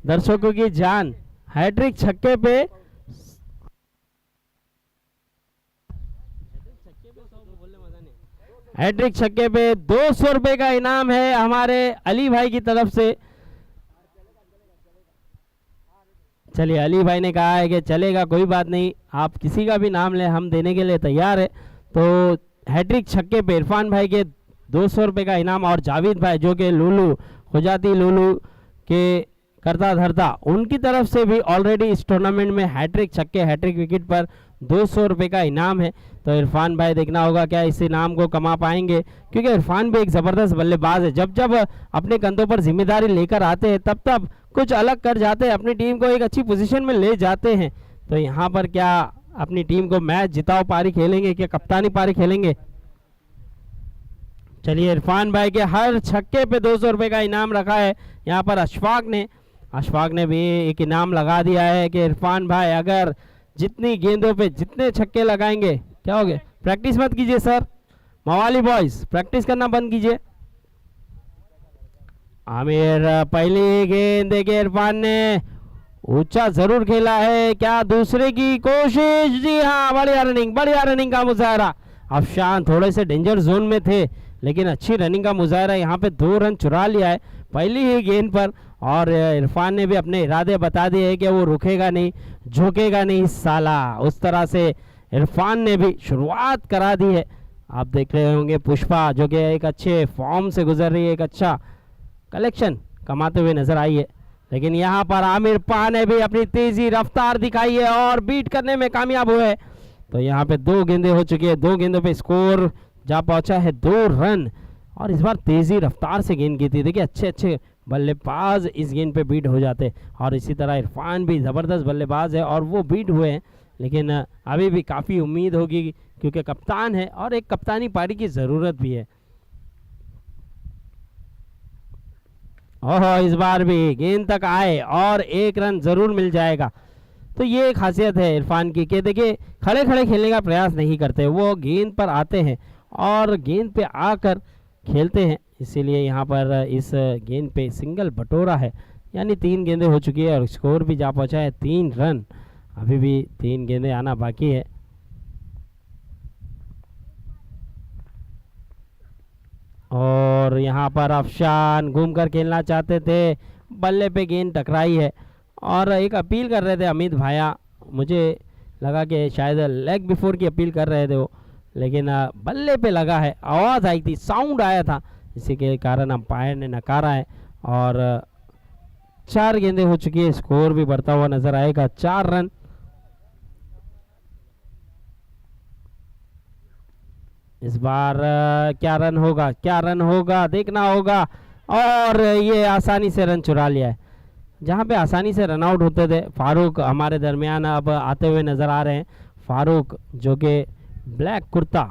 दर्शकों की जान, हैट्रिक छक्के पे हैट्रिक छक्के पे 200 रुपए का इनाम है हमारे अली भाई की तरफ से। चलिए अली भाई ने कहा है कि चलेगा, कोई बात नहीं, आप किसी का भी नाम ले, हम देने के लिए तैयार है। तो हैट्रिक छक्के पे इरफान भाई के 200 रुपये का इनाम और जावेद भाई जो कि लुलू खुजाती लुलू के करता धरता, उनकी तरफ से भी ऑलरेडी इस टूर्नामेंट में हैट्रिक छक्के हैट्रिक विकेट पर 200 रुपये का इनाम है। तो इरफान भाई देखना होगा क्या इस इनाम को कमा पाएंगे, क्योंकि इरफान भी एक ज़बरदस्त बल्लेबाज है। जब जब अपने कंधों पर जिम्मेदारी लेकर आते हैं तब तब कुछ अलग कर जाते हैं, अपनी टीम को एक अच्छी पोजीशन में ले जाते हैं। तो यहाँ पर क्या अपनी टीम को मैच जिताओ पारी खेलेंगे, क्या कप्तानी पारी खेलेंगे? चलिए इरफान भाई के हर छक्के पे 200 रुपये का इनाम रखा है। यहाँ पर अशफाक ने भी एक इनाम लगा दिया है कि इरफान भाई अगर जितनी गेंदों पे जितने छक्के लगाएंगे, क्या हो गया, प्रैक्टिस मत कीजिए सर, मवाली बॉयज प्रैक्टिस करना बंद कीजिए। आमिर पहली गेंद देखिए इरफान ने ऊंचा जरूर खेला है, क्या दूसरे की कोशिश? जी हाँ, बढ़िया रनिंग का मुजाहरा। अफशान थोड़े से डेंजर जोन में थे, लेकिन अच्छी रनिंग का मुजाहरा, यहाँ पे 2 रन चुरा लिया है पहली ही गेंद पर। और इरफान ने भी अपने इरादे बता दिए हैं कि वो रुकेगा नहीं, झुकेगा नहीं साला। उस तरह से इरफान ने भी शुरुआत करा दी है। आप देख रहे होंगे पुष्पा जो कि एक अच्छे फॉर्म से गुजर रही है, एक अच्छा कलेक्शन कमाते हुए नजर आई है। लेकिन यहाँ पर आमिर पान ने भी अपनी तेजी रफ्तार दिखाई है और बीट करने में कामयाब हुए। तो यहाँ पे 2 गेंदें हो चुकी है, 2 गेंदों पे स्कोर जा पहुंचा है 2 रन। और इस बार तेजी रफ्तार से गेंद की थी। देखिए अच्छे बल्लेबाज इस गेंद पे बीट हो जाते, और इसी तरह इरफान भी ज़बरदस्त बल्लेबाज है और वो बीट हुए हैं। लेकिन अभी भी काफ़ी उम्मीद होगी, क्योंकि कप्तान है और एक कप्तानी पारी की ज़रूरत भी है। ओह, इस बार भी गेंद तक आए और 1 रन ज़रूर मिल जाएगा। तो ये एक खासियत है इरफान की कि देखिए खड़े खड़े खेलने का प्रयास नहीं करते, वो गेंद पर आते हैं और गेंद पे आकर खेलते हैं। इसीलिए यहाँ पर इस गेंद पे सिंगल बटोरा है, यानी 3 गेंदें हो चुकी है और स्कोर भी जा पहुँचा है 3 रन। अभी भी 3 गेंदें आना बाकी है। और यहाँ पर अफशान घूमकर खेलना चाहते थे, बल्ले पे गेंद टकराई है और एक अपील कर रहे थे अमित भाया, मुझे लगा कि शायद लेग बिफोर की अपील कर रहे थे वो, लेकिन बल्ले पे लगा है, आवाज़ आई थी, साउंड आया था, इसी के कारण अंपायर ने नकारा है। और 4 गेंदें हो चुकी है, स्कोर भी बढ़ता हुआ नजर आएगा, 4 रन। इस बार क्या रन होगा, क्या रन होगा, देखना होगा। और ये आसानी से रन चुरा लिया है। जहाँ पे आसानी से रन आउट होते थे, फारूक हमारे दरमियान अब आते हुए नज़र आ रहे हैं। फारूक जो कि ब्लैक कुर्ता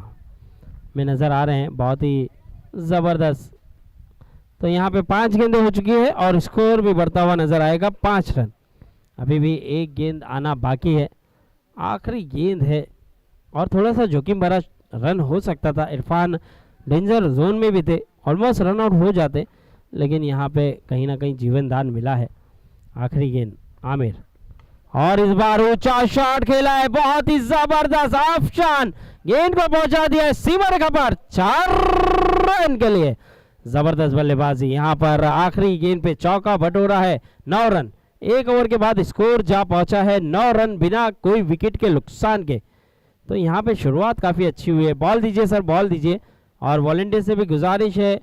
में नज़र आ रहे हैं, बहुत ही ज़बरदस्त। तो यहाँ पे 5 गेंदें हो चुकी है और स्कोर भी बढ़ता हुआ नज़र आएगा, 5 रन। अभी भी एक गेंद आना बाकी है, आखिरी गेंद है और थोड़ा सा जोखिम भरा रन हो सकता था। इरफान डेंजर जोन में भी थे, ऑलमोस्ट रन आउट हो जाते, लेकिन यहाँ पे कहीं ना कहीं जीवन दान मिला है। आखिरी गेंद आमिर, और इस बार ऊंचा शॉट खेला है, बहुत ही जबरदस्त। अफशान गेंद को पहुंचा दिया है सीमा रेखा पर, 4 रन के लिए। जबरदस्त बल्लेबाजी। यहाँ पर आखिरी गेंद पे चौका बटोरा है, 9 रन। 1 ओवर के बाद स्कोर जा पहुंचा है 9 रन बिना कोई विकेट के नुकसान के। तो यहाँ पे शुरुआत काफ़ी अच्छी हुई है। बॉल दीजिए सर, बॉल दीजिए। और वॉलंटियर से भी गुजारिश है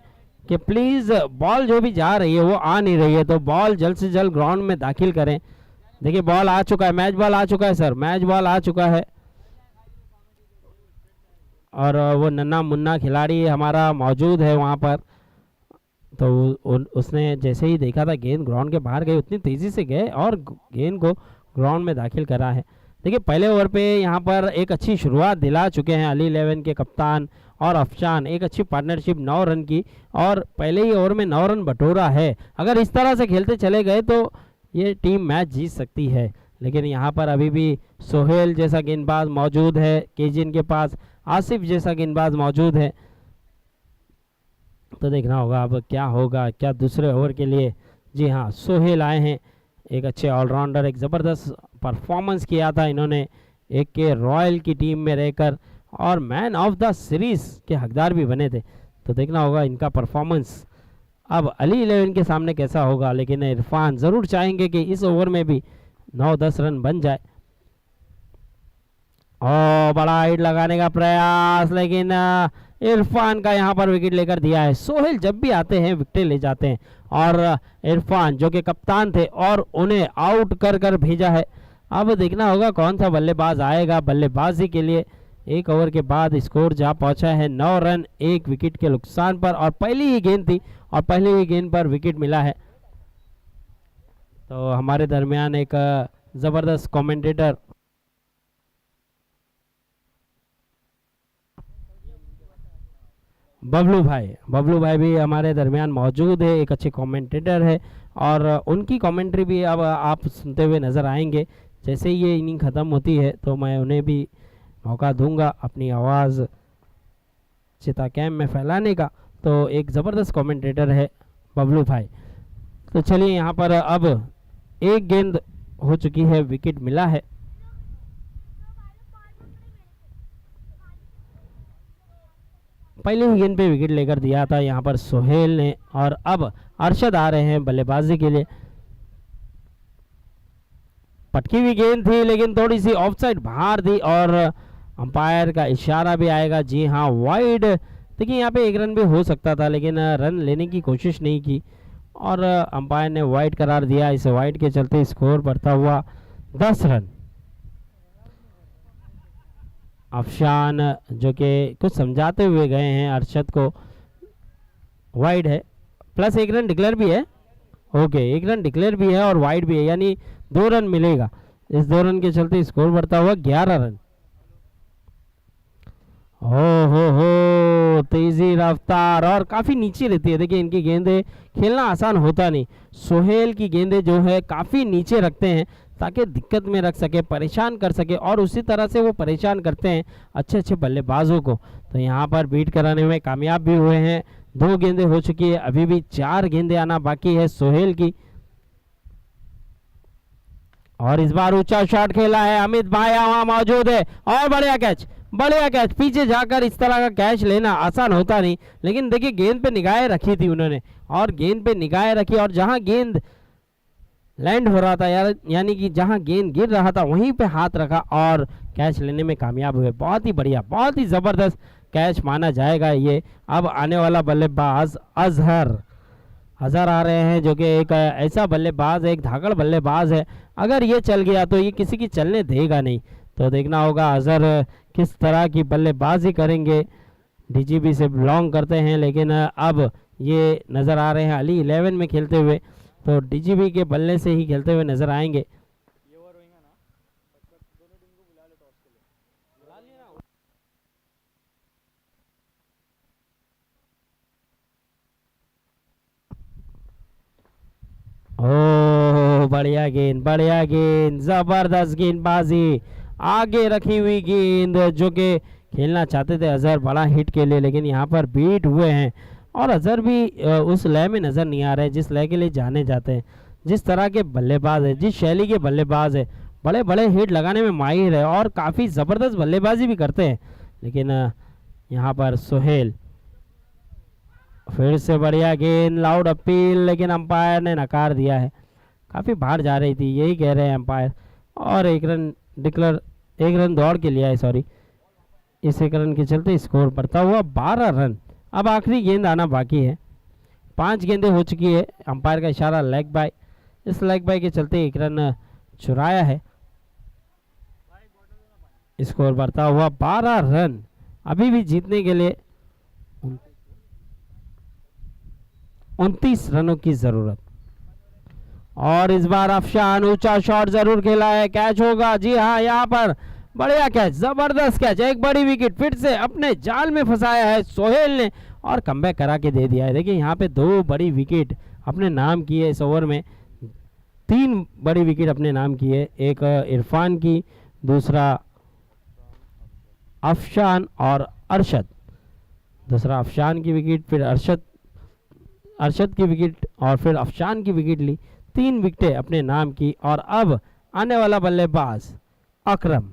कि प्लीज़ बॉल जो भी जा रही है वो आ नहीं रही है, तो बॉल जल्द से जल्द ग्राउंड में दाखिल करें। देखिए बॉल आ चुका है, मैच बॉल आ चुका है सर, मैच बॉल आ चुका है। और वो नन्ना मुन्ना खिलाड़ी हमारा मौजूद है वहाँ पर, तो उसने जैसे ही देखा था गेंद ग्राउंड के बाहर गई, उतनी तेज़ी से गए और गेंद को ग्राउंड में दाखिल करा है। देखिए पहले ओवर पे यहाँ पर एक अच्छी शुरुआत दिला चुके हैं अली 11 के कप्तान और अफशान, एक अच्छी पार्टनरशिप 9 रन की, और पहले ही ओवर में 9 रन बटोरा है। अगर इस तरह से खेलते चले गए तो ये टीम मैच जीत सकती है, लेकिन यहाँ पर अभी भी सोहेल जैसा गेंदबाज मौजूद है, केजिन के पास आसिफ जैसा गेंदबाज मौजूद है। तो देखना होगा अब क्या होगा, क्या दूसरे ओवर के लिए। जी हाँ, सोहेल आए हैं, एक अच्छे ऑलराउंडर, एक ज़बरदस्त परफॉर्मेंस किया था इन्होंने एक के रॉयल की टीम में रहकर, और मैन ऑफ द सीरीज़ के हकदार भी बने थे। तो देखना होगा इनका परफॉर्मेंस अब अली 11 के सामने कैसा होगा। लेकिन इरफान ज़रूर चाहेंगे कि इस ओवर में भी 9-10 रन बन जाए। और बड़ा हिट लगाने का प्रयास, लेकिन इरफान का यहाँ पर विकेट लेकर दिया है। सोहेल जब भी आते हैं विकेट ले जाते हैं, और इरफान जो कि कप्तान थे और उन्हें आउट कर कर भेजा है। अब देखना होगा कौन सा बल्लेबाज आएगा बल्लेबाजी के लिए। 1 ओवर के बाद स्कोर जा पहुंचा है 9 रन 1 विकेट के नुकसान पर, और पहली ही गेंद थी और पहली ही गेंद पर विकेट मिला है। तो हमारे दरमियान एक ज़बरदस्त कमेंटेटर बबलू भाई भी हमारे दरमियान मौजूद है, एक अच्छे कमेंटेटर है, और उनकी कमेंट्री भी अब आप सुनते हुए नज़र आएंगे। जैसे ही ये इनिंग ख़त्म होती है तो मैं उन्हें भी मौका दूंगा अपनी आवाज़ चिता कैम्प में फैलाने का। तो एक ज़बरदस्त कमेंटेटर है बबलू भाई। तो चलिए यहाँ पर अब एक गेंद हो चुकी है, विकेट मिला है। पहले ही गेंद पे विकेट लेकर दिया था यहाँ पर सोहेल ने, और अब अरशद आ रहे हैं बल्लेबाजी के लिए। पटकी हुई गेंद थी लेकिन थोड़ी सी ऑफसाइड बाहर थी, और अंपायर का इशारा भी आएगा। जी हाँ, वाइड। देखिए यहाँ पे 1 रन भी हो सकता था, लेकिन रन लेने की कोशिश नहीं की और अंपायर ने वाइड करार दिया। इस वाइड के चलते स्कोर बढ़ता हुआ 10 रन। अफशान जो कि कुछ समझाते हुए गए हैं अरशद को, वाइड है, प्लस 1 रन डिक्लेयर भी है। ओके, 1 रन डिक्लेयर भी है और वाइड भी है, यानी 2 रन मिलेगा। इस 2 रन के चलते स्कोर बढ़ता हुआ 11 रन। हो तेजी रफ्तार और काफ़ी नीचे रहती है। देखिए इनकी गेंदें खेलना आसान होता नहीं। सोहेल की गेंदें जो है काफ़ी नीचे रखते हैं ताकि दिक्कत में रख सके, परेशान कर सके, और उसी तरह से वो परेशान करते हैं अच्छे अच्छे बल्लेबाजों को। तो यहाँ पर बीट कराने में कामयाब भी हुए हैं। 2 गेंदें हो चुकी है, अभी भी 4 गेंदें आना बाकी है सोहेल की। और इस बार ऊंचा शॉट खेला है, अमित भाई वहां मौजूद है, और बढ़िया कैच। पीछे जाकर इस तरह का कैच लेना आसान होता नहीं, लेकिन देखिए गेंद पे निगाहें रखी थी उन्होंने, और गेंद पे निगाहें रखी, और जहां गेंद लैंड हो रहा था यानी कि जहां गेंद गिर रहा था वहीं पे हाथ रखा और कैच लेने में कामयाब हुए। बहुत ही बढ़िया, बहुत ही ज़बरदस्त कैच माना जाएगा ये। अब आने वाला बल्लेबाज अजहर आ रहे हैं, जो कि एक ऐसा बल्लेबाज है, एक धाकड़ बल्लेबाज है। अगर ये चल गया तो ये किसी की चलने देगा नहीं। तो देखना होगा अजहर किस तरह की बल्लेबाजी करेंगे। डीजीबी से बिलोंग करते हैं, लेकिन अब ये नज़र आ रहे हैं अली 11 में खेलते हुए, तो डीजीबी के बल्ले से ही खेलते हुए नज़र आएंगे। ओ बढ़िया गेंद, जबरदस्त गेंदबाजी, आगे रखी हुई गेंद जो कि खेलना चाहते थे अजहर बड़ा हिट के लिए, लेकिन यहाँ पर बीट हुए हैं और अजहर भी उस लय में नज़र नहीं आ रहे जिस लय के लिए जाने जाते हैं। जिस तरह के बल्लेबाज है, जिस शैली के बल्लेबाज है, बड़े बड़े हिट लगाने में माहिर है और काफ़ी ज़बरदस्त बल्लेबाजी भी करते हैं, लेकिन यहाँ पर सोहेल फिर से बढ़िया गेंद, लाउड अपील, लेकिन अंपायर ने नकार दिया है। काफ़ी बाहर जा रही थी, यही कह रहे हैं अंपायर, और एक रन दौड़ के लिया है, सॉरी। इस एक रन के चलते स्कोर बढ़ता हुआ 12 रन। अब आखिरी गेंद आना बाकी है, 5 गेंदें हो चुकी है। अंपायर का इशारा लेग बाय, इस लेग बाय के चलते एक रन चुराया है। स्कोर बढ़ता हुआ 12 रन। अभी भी जीतने के लिए 29 रनों की जरूरत, और इस बार अफशान ऊंचा शॉट जरूर खेला है, कैच होगा। जी हाँ, यहाँ पर बढ़िया कैच, जबरदस्त कैच, एक बड़ी विकेट फिर से अपने जाल में फंसाया है सोहेल ने और कमबैक करा के दे दिया है। देखिए यहाँ पे 2 बड़ी विकेट अपने नाम की है इस ओवर में, 3 बड़ी विकेट अपने नाम की है, एक इरफान की, दूसरा अफशान और अरशद। दूसरा अफशान की विकेट, फिर अरशद की विकेट और फिर अफशान की विकेट ली, 3 विकेटें अपने नाम की। और अब आने वाला बल्लेबाज अकरम।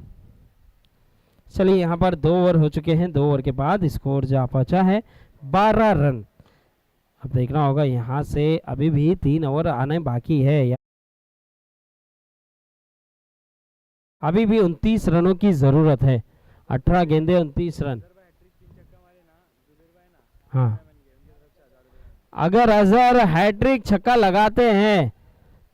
चलिए यहाँ पर 2 ओवर हो चुके हैं, 2 ओवर के बाद स्कोर जा पहुंचा है 12 रन। अब देखना होगा यहाँ से, अभी भी 3 ओवर आने बाकी है, अभी भी 29 रनों की जरूरत है। 18 गेंदे 29 रन। हाँ, अगर अजहर हैट्रिक छक्का लगाते हैं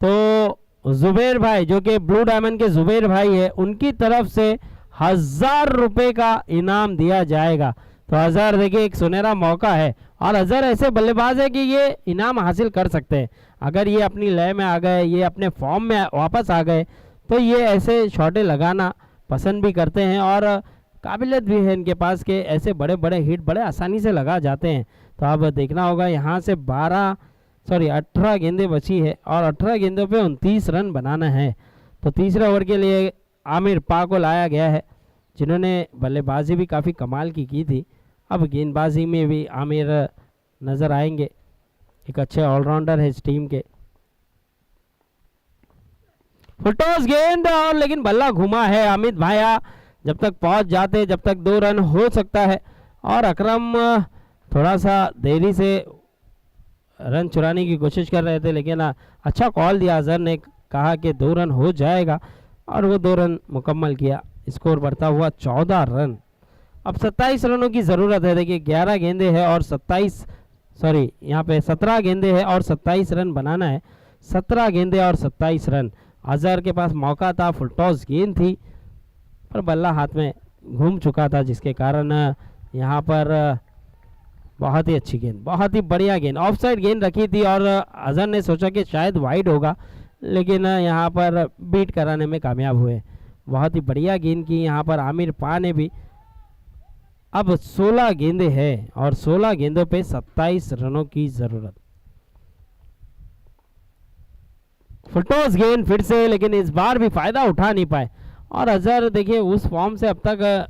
तो जुबैर भाई, जो कि ब्लू डायमंड के जुबैर भाई है, उनकी तरफ से 1000 रुपए का इनाम दिया जाएगा। तो अजहर देखिए एक सुनहरा मौका है, और अजहर ऐसे बल्लेबाज है कि ये इनाम हासिल कर सकते हैं। अगर ये अपनी लय में आ गए, ये अपने फॉर्म में वापस आ गए, तो ये ऐसे शॉटें लगाना पसंद भी करते हैं और काबिलियत भी है इनके पास के ऐसे बड़े बड़े हिट बड़े आसानी से लगा जाते हैं। तो अब देखना होगा यहाँ से 18 गेंदें बची है और 18 गेंदों पे 29 रन बनाना है। तो तीसरे ओवर के लिए आमिर पा को लाया गया है, जिन्होंने बल्लेबाजी भी काफ़ी कमाल की थी। अब गेंदबाजी में भी आमिर नज़र आएंगे, एक अच्छे ऑलराउंडर है इस टीम के। फुटटॉस गेंद, और लेकिन बल्ला घुमा है। अमित भाया जब तक पहुंच जाते, जब तक 2 रन हो सकता है, और अकरम थोड़ा सा देरी से रन चुराने की कोशिश कर रहे थे, लेकिन अच्छा कॉल दिया अजहर ने, कहा कि 2 रन हो जाएगा, और वो 2 रन मुकम्मल किया। स्कोर बढ़ता हुआ 14 रन। अब 27 रनों की ज़रूरत है। देखिए 11 गेंदे हैं और 17 गेंदे हैं और 27 रन बनाना है। 17 गेंदे और 27 रन। अजहर के पास मौका था, फुलटॉस गेंद थी, पर बल्ला हाथ में घूम चुका था, जिसके कारण यहाँ पर बहुत ही अच्छी गेंद, बहुत ही बढ़िया गेंद, ऑफसाइड गेंद रखी थी और अजहर ने सोचा कि शायद वाइड होगा, लेकिन यहाँ पर बीट कराने में कामयाब हुए। बहुत ही बढ़िया गेंद की यहाँ पर आमिर पा ने भी। अब 16 गेंदे हैं और 16 गेंदों पे 27 रनों की जरूरत। फुलटॉस गेंद फिर से, लेकिन इस बार भी फायदा उठा नहीं पाए, और अजहर देखिए उस फॉर्म से अब तक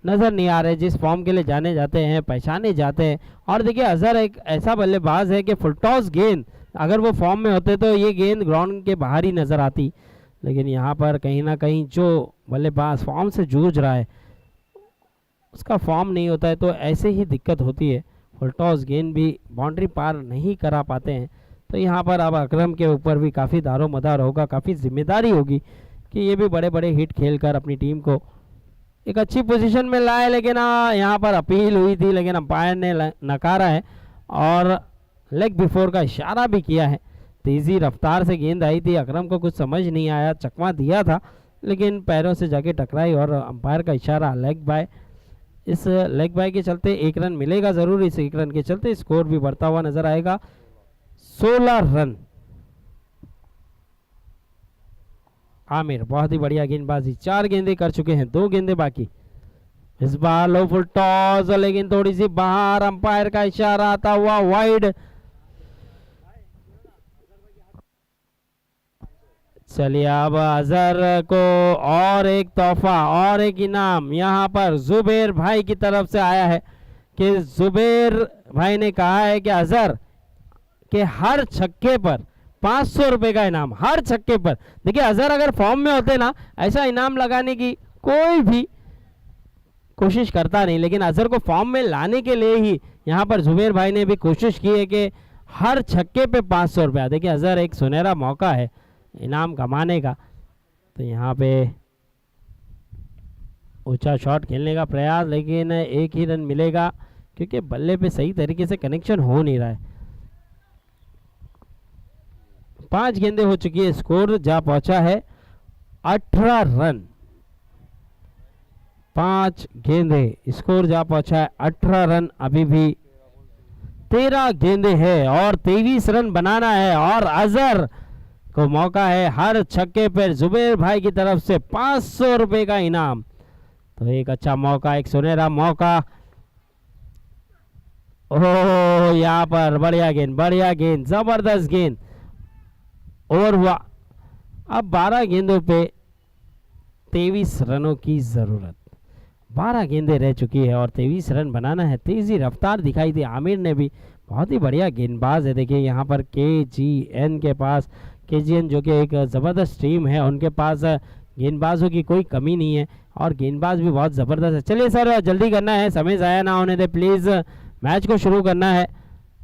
नज़र नहीं आ रहे जिस फॉर्म के लिए जाने जाते हैं, पहचाने जाते हैं। और देखिए अजहर एक ऐसा बल्लेबाज है कि फुलटॉस गेंद अगर वो फॉर्म में होते तो ये गेंद ग्राउंड के बाहर ही नज़र आती, लेकिन यहाँ पर कहीं ना कहीं जो बल्लेबाज फॉर्म से जूझ रहा है उसका फॉर्म नहीं होता है, तो ऐसे ही दिक्कत होती है। फुलटॉस गेंद भी बाउंड्री पार नहीं करा पाते हैं। तो यहाँ पर अब अकरम के ऊपर भी काफ़ी दारोमदार होगा, काफ़ी जिम्मेदारी होगी कि ये भी बड़े बड़े हिट खेलकर अपनी टीम को एक अच्छी पोजीशन में लाए। लेकिन यहाँ पर अपील हुई थी, लेकिन अंपायर ने नकारा है और लेग बिफोर का इशारा भी किया है। तेज़ी रफ्तार से गेंद आई थी, अकरम को कुछ समझ नहीं आया, चकमा दिया था, लेकिन पैरों से जाके टकराई और अंपायर का इशारा लेग बाय। इस लेग बाय के चलते 1 रन मिलेगा जरूर। इस 1 रन के चलते स्कोर भी बढ़ता हुआ नजर आएगा, 16 रन। आमिर बहुत ही बढ़िया गेंदबाजी, 4 गेंदे कर चुके हैं, 2 गेंदे बाकी। इस बार लो फुल टॉस, लेकिन थोड़ी सी बाहर, अंपायर का इशारा आता हुआ वाइड। चलिए अब अजहर को और एक तोहफा और एक इनाम यहाँ पर जुबेर भाई की तरफ से आया है कि जुबेर भाई ने कहा है कि अजहर के हर छक्के पर 500 रुपए का इनाम, हर छक्के पर। देखिए अजहर अगर फॉर्म में होते ना, ऐसा इनाम लगाने की कोई भी कोशिश करता नहीं, लेकिन अजहर को फॉर्म में लाने के लिए ही यहाँ पर जुबेर भाई ने भी कोशिश की है कि हर छक्के पे 500 रुपया। देखिए अजहर एक सुनहरा मौका है इनाम कमाने का, तो यहाँ पे ऊंचा शॉट खेलने का प्रयास, लेकिन 1 ही रन मिलेगा क्योंकि बल्ले पे सही तरीके से कनेक्शन हो नहीं रहा है। 5 गेंदें हो चुकी है, स्कोर जा पहुंचा है 18 रन। 5 गेंदे, स्कोर जा पहुंचा है 18 रन। अभी भी 13 गेंदे है और 23 रन बनाना है, और अजहर को मौका है हर छक्के पर जुबेर भाई की तरफ से 500 रुपए का इनाम। तो एक अच्छा मौका, एक सुनहरा मौका। ओह यहाँ पर बढ़िया गेंद, बढ़िया गेंद, जबरदस्त गेंद। और हुआ अब 12 गेंदों पे 23 रनों की जरूरत। 12 गेंदें रह चुकी है और 23 रन बनाना है। तेजी रफ्तार दिखाई दी, आमिर ने भी बहुत ही बढ़िया गेंदबाज है। देखिए यहाँ पर KGN के पास, KGN जो कि एक ज़बरदस्त टीम है, उनके पास गेंदबाजों की कोई कमी नहीं है और गेंदबाज भी बहुत ज़बरदस्त है। चलिए सर जल्दी करना है, समय ज़ाया ना होने दे प्लीज़, मैच को शुरू करना है।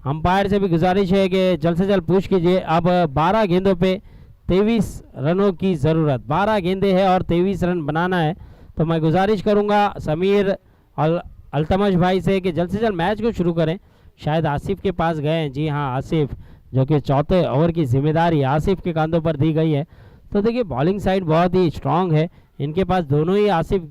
अंपायर से भी गुजारिश है कि जल्द से जल्द पूछ कीजिए। अब 12 गेंदों पे 23 रनों की ज़रूरत, 12 गेंदे हैं और 23 रन बनाना है। तो मैं गुजारिश करूंगा समीर और अल्तमश भाई से कि जल्द से जल्द मैच को शुरू करें। शायद आसिफ के पास गए हैं, जी हाँ आसिफ, जो कि चौथे ओवर की जिम्मेदारी आसिफ के कंधों पर दी गई है। तो देखिए बॉलिंग साइड बहुत ही स्ट्रांग है इनके पास, दोनों ही आसिफ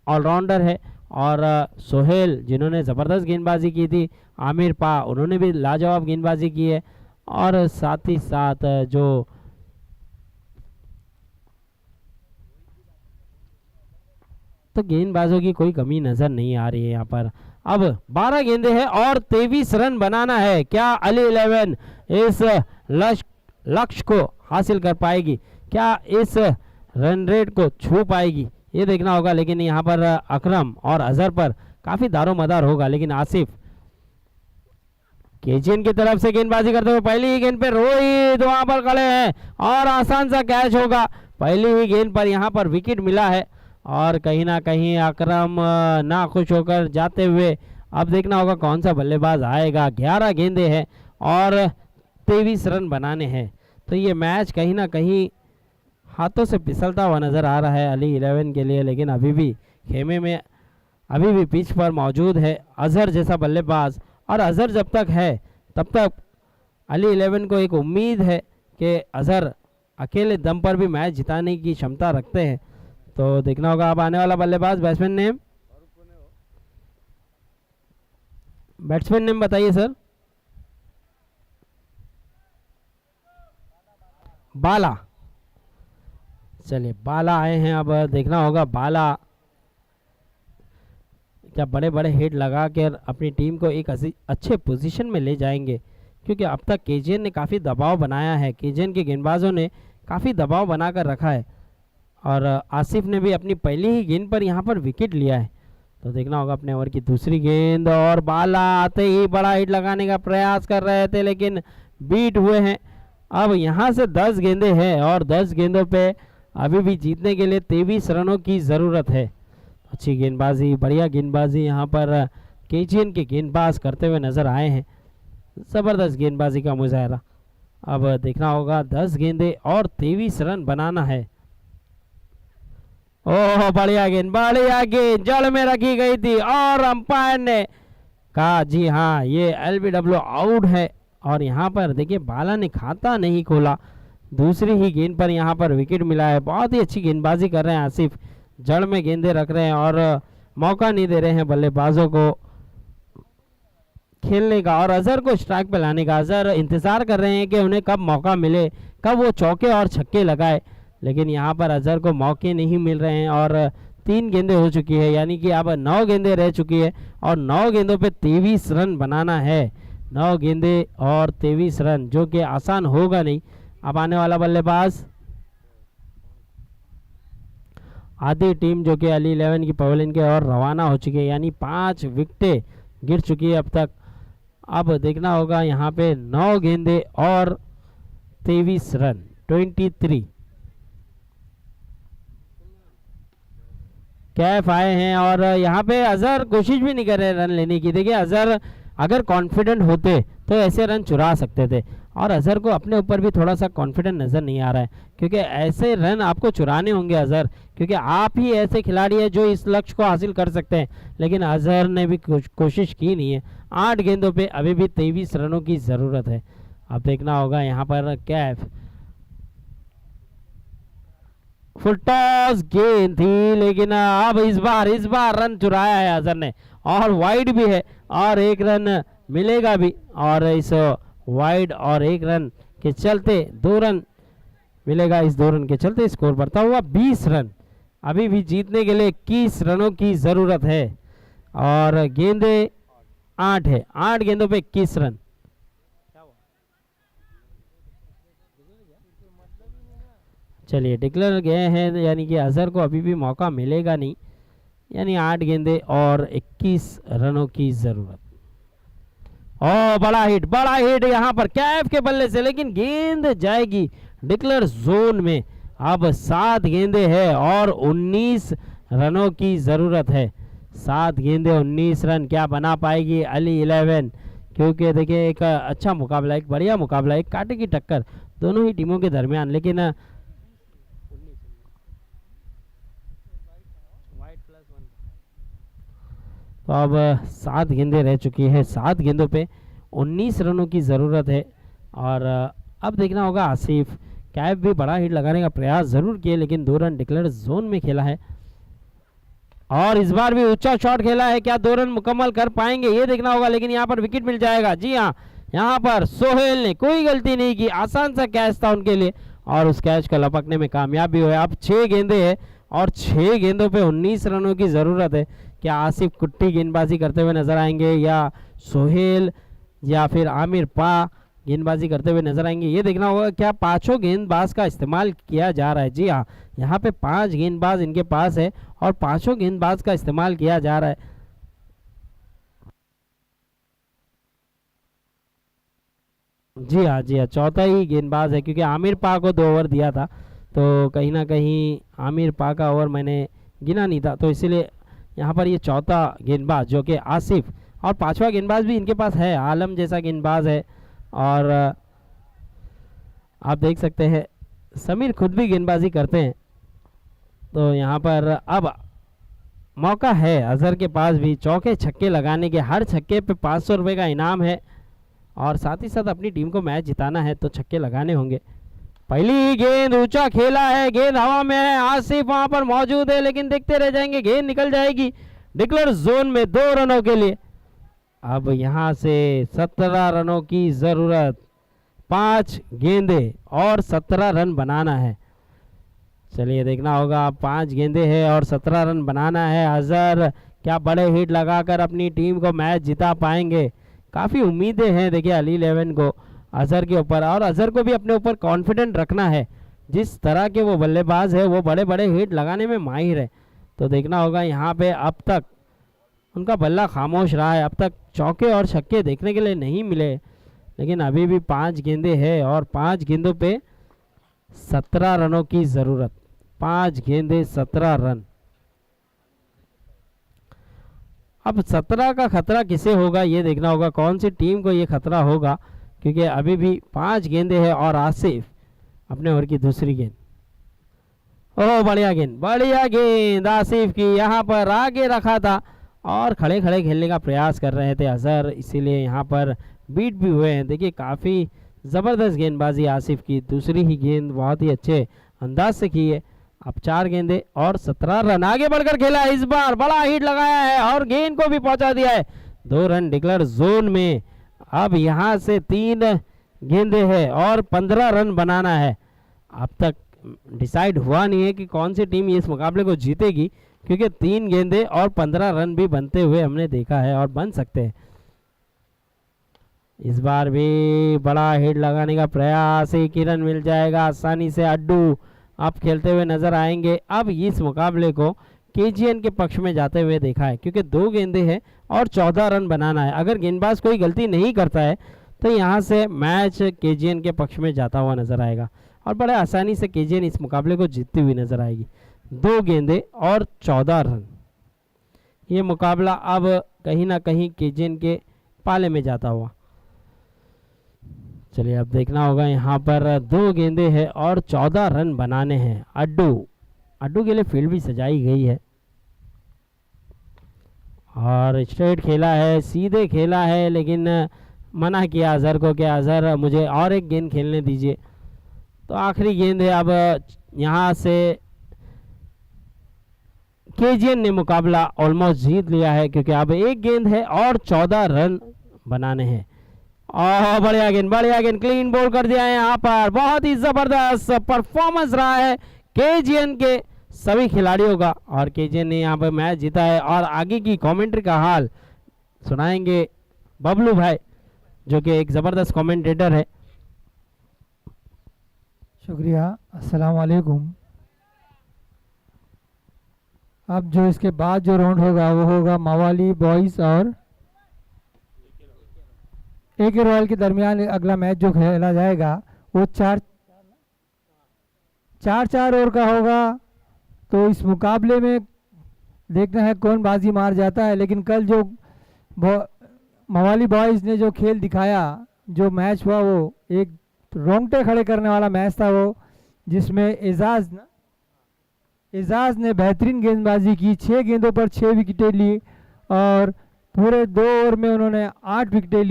ऑलराउंडर है और सोहेल जिन्होंने ज़बरदस्त गेंदबाजी की थी, आमिर पा उन्होंने भी लाजवाब गेंदबाजी की है, और साथ ही साथ जो तो गेंदबाजों की कोई कमी नजर नहीं आ रही है यहाँ पर। अब 12 गेंदे हैं और 23 रन बनाना है। क्या अली 11 इस लक्ष्य को हासिल कर पाएगी, क्या इस रन रेट को छू पाएगी, ये देखना होगा। लेकिन यहाँ पर अकरम और अजहर पर काफी दारोमदार होगा, लेकिन आसिफ KGN की तरफ से गेंदबाजी करते हुए पहली ही गेंद पे रोहित वहां पर खड़े हैं और आसान सा कैच होगा। पहली ही गेंद पर यहाँ पर विकेट मिला है और कहीं ना कहीं अकरम ना खुश होकर जाते हुए, अब देखना होगा कौन सा बल्लेबाज आएगा। 11 गेंदे हैं और 23 रन बनाने हैं, तो ये मैच कहीं ना कहीं हाथों से फिसलता हुआ नजर आ रहा है अली 11 के लिए। लेकिन अभी भी खेमे में, अभी भी पिच पर मौजूद है अजहर जैसा बल्लेबाज, और अजहर जब तक है तब तक अली 11 को एक उम्मीद है कि अजहर अकेले दम पर भी मैच जिताने की क्षमता रखते हैं। तो देखना होगा अब आने वाला बल्लेबाज। बैट्समैन नेम बताइए सर। बाला, चलिए बाला आए हैं। अब देखना होगा बाला क्या बड़े बड़े हिट लगा कर अपनी टीम को एक अच्छे पोजीशन में ले जाएंगे, क्योंकि अब तक KGN ने काफ़ी दबाव बनाया है, KGN के गेंदबाजों ने काफ़ी दबाव बनाकर रखा है, और आसिफ ने भी अपनी पहली ही गेंद पर यहाँ पर विकेट लिया है। तो देखना होगा अपने ओवर की दूसरी गेंद, और बाला आते ही बड़ा हिट लगाने का प्रयास कर रहे थे लेकिन बीट हुए हैं। अब यहाँ से 10 गेंदे हैं और 10 गेंदों पे अभी भी जीतने के लिए 23 रनों की ज़रूरत है। अच्छी गेंदबाजी, बढ़िया गेंदबाजी यहाँ पर KGN के गेंदबाज करते हुए नजर आए हैं, ज़बरदस्त गेंदबाजी का मुजाहरा। अब देखना होगा 10 गेंदे और 23 रन बनाना है। ओह बढ़िया गेंद, बढ़िया गेंद जड़ में रखी गई थी और अंपायर ने कहा जी हाँ ये LBW आउट है। और यहाँ पर देखिए बाला ने खाता नहीं खोला, दूसरी ही गेंद पर यहाँ पर विकेट मिला है। बहुत ही अच्छी गेंदबाजी कर रहे हैं आसिफ, जड़ में गेंदे रख रहे हैं और मौका नहीं दे रहे हैं बल्लेबाजों को खेलने का और अजहर को स्ट्राइक पे लाने का। अजहर इंतजार कर रहे हैं कि उन्हें कब मौका मिले, कब वो चौके और छक्के लगाए, लेकिन यहाँ पर अजहर को मौके नहीं मिल रहे हैं और 3 गेंदें हो चुकी है, यानी कि अब 9 गेंदें रह चुकी है और 9 गेंदों पे 23 रन बनाना है। 9 गेंदें और 23 रन, जो कि आसान होगा नहीं। अब आने वाला बल्लेबाज आधी टीम जो कि अली 11 की पवेलियन के और रवाना हो चुकी है, यानी 5 विकेटें गिर चुकी है अब तक। अब देखना होगा यहाँ पे 9 गेंदें और 23 रन, 23 कैफ आए हैं और यहाँ पे अजहर कोशिश भी नहीं कर रहे रन लेने की। देखिए अजहर अगर कॉन्फिडेंट होते तो ऐसे रन चुरा सकते थे और अजहर को अपने ऊपर भी थोड़ा सा कॉन्फिडेंट नज़र नहीं आ रहा है, क्योंकि ऐसे रन आपको चुराने होंगे अजहर, क्योंकि आप ही ऐसे खिलाड़ी हैं जो इस लक्ष्य को हासिल कर सकते हैं। लेकिन अजहर ने भी कोशिश की नहीं है। 8 गेंदों पे अभी भी 23 रनों की ज़रूरत है। अब देखना होगा यहाँ पर कैफ, फुल टॉस गेंद थी, लेकिन अब इस बार रन चुराया है अजहर ने और वाइड भी है और 1 रन मिलेगा भी। और इस वाइड और 1 रन के चलते 2 रन मिलेगा। इस 2 रन के चलते स्कोर बढ़ता हुआ 20 रन। अभी भी जीतने के लिए 21 रनों की ज़रूरत है और गेंदें 8 है। 8 गेंदों पे 21 रन। चलिए डिक्लेयर गए हैं, यानी कि अजहर को अभी भी मौका मिलेगा नहीं, यानी 8 गेंदें और 21 रनों की ज़रूरत। और बड़ा हिट यहाँ पर कैफ के बल्ले से, लेकिन गेंद जाएगी डिक्लेयर जोन में। अब 7 गेंदें हैं और 19 रनों की ज़रूरत है। 7 गेंदें 19 रन क्या बना पाएगी अली 11, क्योंकि देखिए एक अच्छा मुकाबला, एक बढ़िया मुकाबला, एक कांटे की टक्कर दोनों ही टीमों के दरमियान। लेकिन तो अब 7 गेंदें रह चुकी है, 7 गेंदों पे 19 रनों की ज़रूरत है। और अब देखना होगा आसिफ, कैफ भी बड़ा हिट लगाने का प्रयास ज़रूर किए, लेकिन 2 रन डिक्लेयर जोन में खेला है और इस बार भी ऊंचा शॉट खेला है। क्या 2 रन मुकम्मल कर पाएंगे ये देखना होगा, लेकिन यहाँ पर विकेट मिल जाएगा। जी हाँ, यहाँ पर सोहेल ने कोई गलती नहीं की, आसान सा कैच था उनके लिए और उस कैच को लपकने में कामयाब भी हुए। अब 6 गेंदें हैं और 6 गेंदों पे 19 रनों की ज़रूरत है। क्या आसिफ कुट्टी गेंदबाजी करते हुए नजर आएंगे या सोहेल या फिर आमिर पा गेंदबाजी करते हुए नजर आएंगे, ये देखना होगा। क्या 5 गेंदबाज का इस्तेमाल किया जा रहा है? जी हाँ, यहाँ पे 5 गेंदबाज इनके पास है और 5 गेंदबाज का इस्तेमाल किया जा रहा है। जी हाँ, चौथा ही गेंदबाज है, क्योंकि आमिर पा को 2 ओवर दिया था, तो कहीं ना कहीं आमिर पा का ओवर मैंने गिना नहीं था, तो इसीलिए यहाँ पर ये चौथा गेंदबाज जो कि आसिफ, और 5वां गेंदबाज भी इनके पास है, आलम जैसा गेंदबाज है। और आप देख सकते हैं समीर खुद भी गेंदबाजी करते हैं। तो यहाँ पर अब मौका है अजहर के पास भी चौके छक्के लगाने के। हर छक्के पे 500 रुपये का इनाम है और साथ ही साथ अपनी टीम को मैच जिताना है, तो छक्के लगाने होंगे। पहली गेंद ऊंचा खेला है, गेंद हवा में है, आसिफ वहां पर मौजूद है, लेकिन देखते रह जाएंगे, गेंद निकल जाएगी डिक्लेयर जोन में 2 रनों के लिए। अब यहां से 17 रनों की जरूरत, 5 गेंदें और 17 रन बनाना है। चलिए देखना होगा, 5 गेंदें हैं और 17 रन बनाना है। अजहर क्या बड़े हिट लगाकर अपनी टीम को मैच जिता पाएंगे? काफ़ी उम्मीदें हैं देखिए अली 11 को अजहर के ऊपर, और अजहर को भी अपने ऊपर कॉन्फिडेंट रखना है। जिस तरह के वो बल्लेबाज है, वो बड़े बड़े हिट लगाने में माहिर है। तो देखना होगा यहाँ पे, अब तक उनका बल्ला खामोश रहा है, अब तक चौके और छक्के देखने के लिए नहीं मिले, लेकिन अभी भी 5 गेंदें हैं और 5 गेंदों पे 17 रनों की ज़रूरत। 5 गेंदें 17 रन। अब 17 का खतरा किसे होगा ये देखना होगा, कौन सी टीम को ये खतरा होगा, क्योंकि अभी भी 5 गेंदें हैं और आसिफ अपने ओवर की दूसरी गेंद। ओह बढ़िया गेंद आसिफ की, यहाँ पर आगे रखा था और खड़े खड़े खेलने का प्रयास कर रहे थे अजहर, इसीलिए यहाँ पर बीट भी हुए हैं। देखिए काफ़ी ज़बरदस्त गेंदबाजी आसिफ की, दूसरी ही गेंद बहुत ही अच्छे अंदाज से की है अब 4 गेंदे और 17 रन, आगे बढ़कर खेला इस बार, बड़ा हिट लगाया है और गेंद को भी पहुंचा दिया है। 2 रन डिक्लेयर जोन में। अब यहां से 3 गेंदे हैं और 15 रन बनाना है। अब तक डिसाइड हुआ नहीं है कि कौन सी टीम इस मुकाबले को जीतेगी, क्योंकि 3 गेंदे और 15 रन भी बनते हुए हमने देखा है और बन सकते हैं। इस बार भी बड़ा हिट लगाने का प्रयास, एक ही रन मिल जाएगा आसानी से। अड्डू अब खेलते हुए नजर आएंगे। अब इस मुकाबले को केजीएन के पक्ष में जाते हुए देखा है, क्योंकि 2 गेंदे हैं और 14 रन बनाना है। अगर गेंदबाज कोई गलती नहीं करता है तो यहाँ से मैच केजीएन के पक्ष में जाता हुआ नजर आएगा और बड़े आसानी से केजीएन इस मुकाबले को जीतती हुई नजर आएगी। 2 गेंदे और 14 रन। ये मुकाबला अब कहीं ना कहीं केजीएन के पाले में जाता हुआ। चलिए अब देखना होगा, यहाँ पर 2 गेंदे हैं और 14 रन बनाने हैं। अड्डू के लिए फील्ड भी सजाई गई है और स्ट्रेट खेला है, सीधे खेला है, लेकिन मना किया अजहर को कि अजहर मुझे और एक गेंद खेलने दीजिए। तो आखिरी गेंद है। अब यहाँ से केजीएन ने मुकाबला ऑलमोस्ट जीत लिया है, क्योंकि अब 1 गेंद है और 14 रन बनाने हैं। और बढ़िया गेंद क्लीन बॉल कर दिया है। यहाँ पर बहुत ही जबरदस्त परफॉर्मेंस रहा है केजीएन के सभी खिलाड़ियों का और केजीएन ने यहाँ पर मैच जीता है। और आगे की कमेंट्री का हाल सुनाएंगे बबलू भाई, जो कि एक जबरदस्त कमेंटेटर है। शुक्रिया, अस्सलाम वालेकुम। अब जो इसके बाद जो राउंड होगा वो होगा मवाली बॉयज़ और एके रॉयल के दरमियान अगला मैच जो खेला जाएगा वो 4 ओवर का होगा। तो इस मुकाबले में देखना है कौन बाजी मार जाता है। लेकिन कल जो मवाली बॉयज़ ने जो खेल दिखाया, जो मैच हुआ, वो एक रोंगटे खड़े करने वाला मैच था वो, जिसमें एजाज ने बेहतरीन गेंदबाजी की। 6 गेंदों पर 6 विकेटें ली और पूरे 2 ओवर में उन्होंने 8 विकेटें ली।